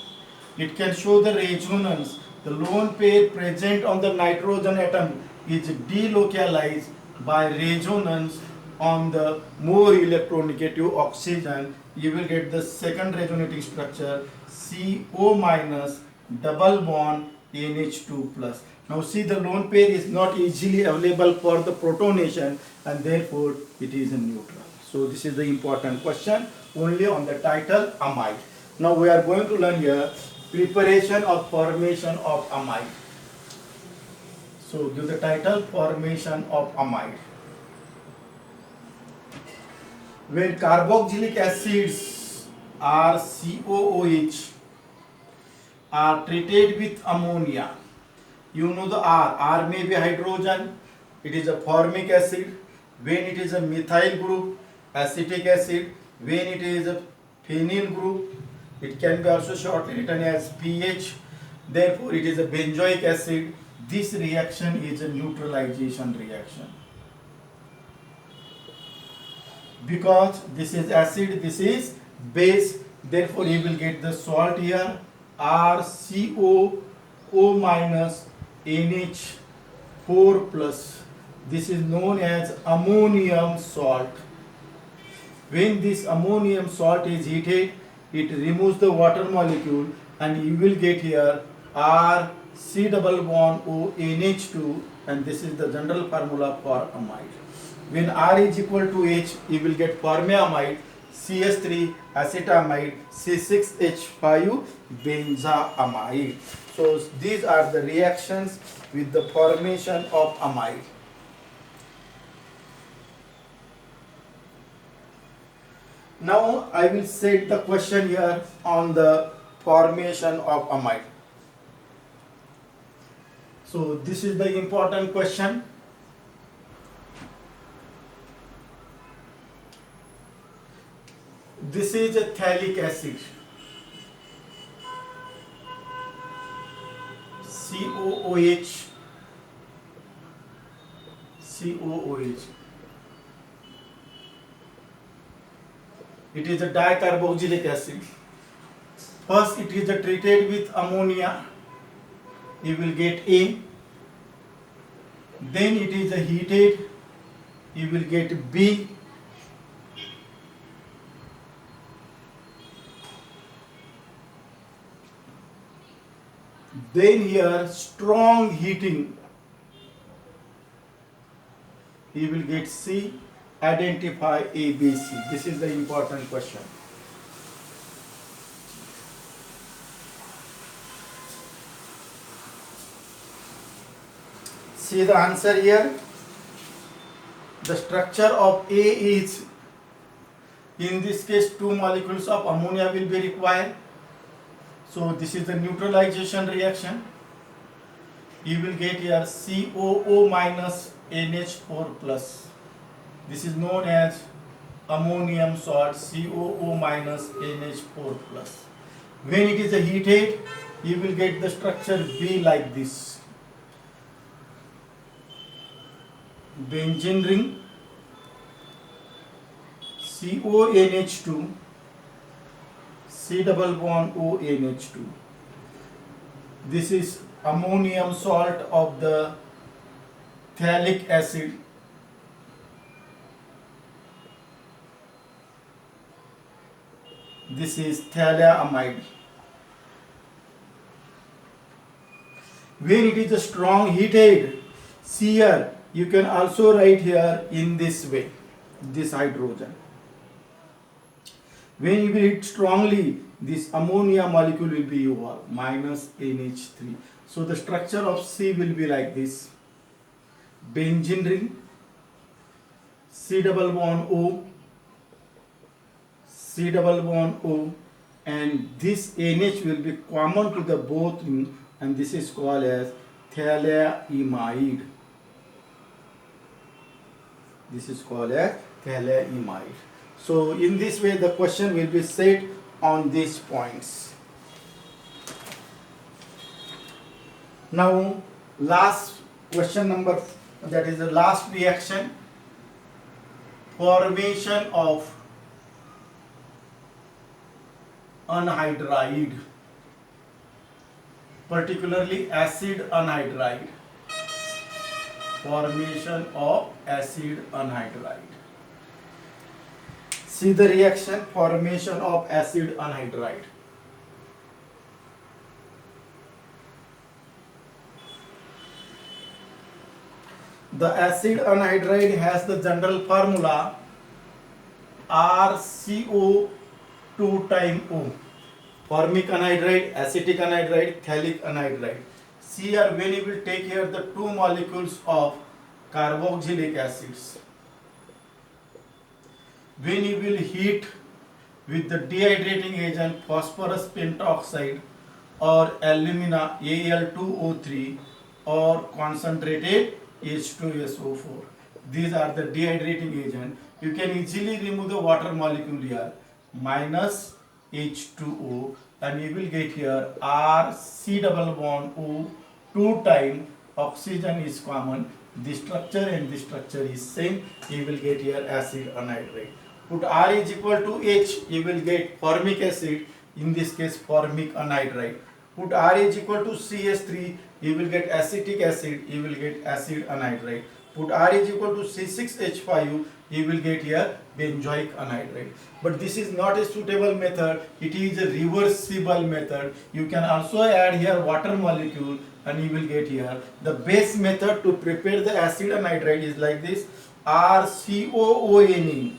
It can show the resonance. The lone pair present on the nitrogen atom is delocalized by resonance on the more electronegative oxygen. You will get the second resonating structure CO minus double bond NH2 plus. Now see, the lone pair is not easily available for the protonation and therefore it is a neutral. So this is the important question only on the title amide. Now we are going to learn here preparation or formation of amide. So give the title formation of amide. When carboxylic acids are COOH are treated with ammonia, you know the R may be hydrogen, it is a formic acid. When it is a methyl group, acetic acid. When it is a phenyl group, it can be also shortly written as PH. Therefore, it is a benzoic acid. This reaction is a neutralization reaction. Because this is acid, this is base. Therefore, you will get the salt here RCO O minus NH4 plus. This is known as ammonium salt. When this ammonium salt is heated, it removes the water molecule and you will get here R C double bond O NH2, and this is the general formula for amide. When R is equal to H, you will get formiamide, CS3 acetamide, C6H5 benzoamide. So these are the reactions with the formation of amide. Now I will set the question here on the formation of amide. So this is the important question. This is a phthalic acid, COOH. It is a dicarboxylic acid. First it is treated with ammonia, you will get A. Then it is heated, you will get B. Then here strong heating, you will get C. Identify A, B, C. This is the important question. See the answer here. The structure of A is, in this case, 2 molecules of ammonia will be required. So this is the neutralization reaction. You will get here COO minus NH4 plus. This is known as ammonium salt, COO minus NH4 plus. When it is heated, you will get the structure B like this. Benzene ring, CONH2, C double bond O NH2. This is ammonium salt of the phthalic acid. This is phthaleamide. When it is a strong heated, see here, you can also write here in this way, this hydrogen. When you will hit strongly, this ammonia molecule will be evolved, minus NH3. So the structure of C will be like this. Benzene ring, C double bond O, C double bond O, and this NH will be common to the both, and this is called as phthaleamide. This is called as phthaleamide. So in this way the question will be set on these points. Now last question number, that is the last reaction, formation of anhydride, particularly acid anhydride. Formation of acid anhydride. See the reaction, formation of acid anhydride. The acid anhydride has the general formula RCO2 time O. Formic anhydride, acetic anhydride, phthalic anhydride. See here, when you will take here the two molecules of carboxylic acids, when you will heat with the dehydrating agent phosphorus pentoxide or alumina Al2O3 or concentrated H2SO4, these are the dehydrating agent. You can easily remove the water molecule here, minus H2O, and you will get here RC double bond O, 2 time oxygen is common, this structure and this structure is same, you will get here acid anhydride. Put R is equal to H, you will get formic acid, in this case formic anhydride. Put R is equal to CH3, you will get acetic acid, you will get acid anhydride. Put R is equal to C6H5, you will get here benzoic anhydride. But this is not a suitable method, it is a reversible method. You can also add here water molecule and you will get here. The best method to prepare the acid anhydride is like this, RCOONE.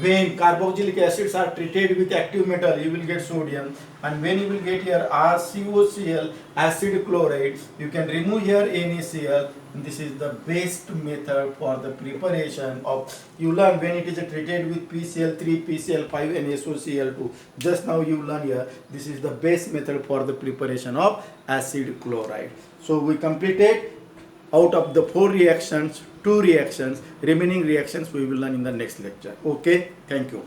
When carboxylic acids are treated with active metal, you will get sodium, and when you will get here RCOCl, acid chloride, you can remove here NaCl. This is the best method for the preparation of, you learn when it is treated with PCl3, PCl5 and SOCl2. Just now you learn here, this is the best method for the preparation of acid chloride. So we completed out of the 4 reactions, 2 reactions, remaining reactions we will learn in the next lecture. Okay, thank you.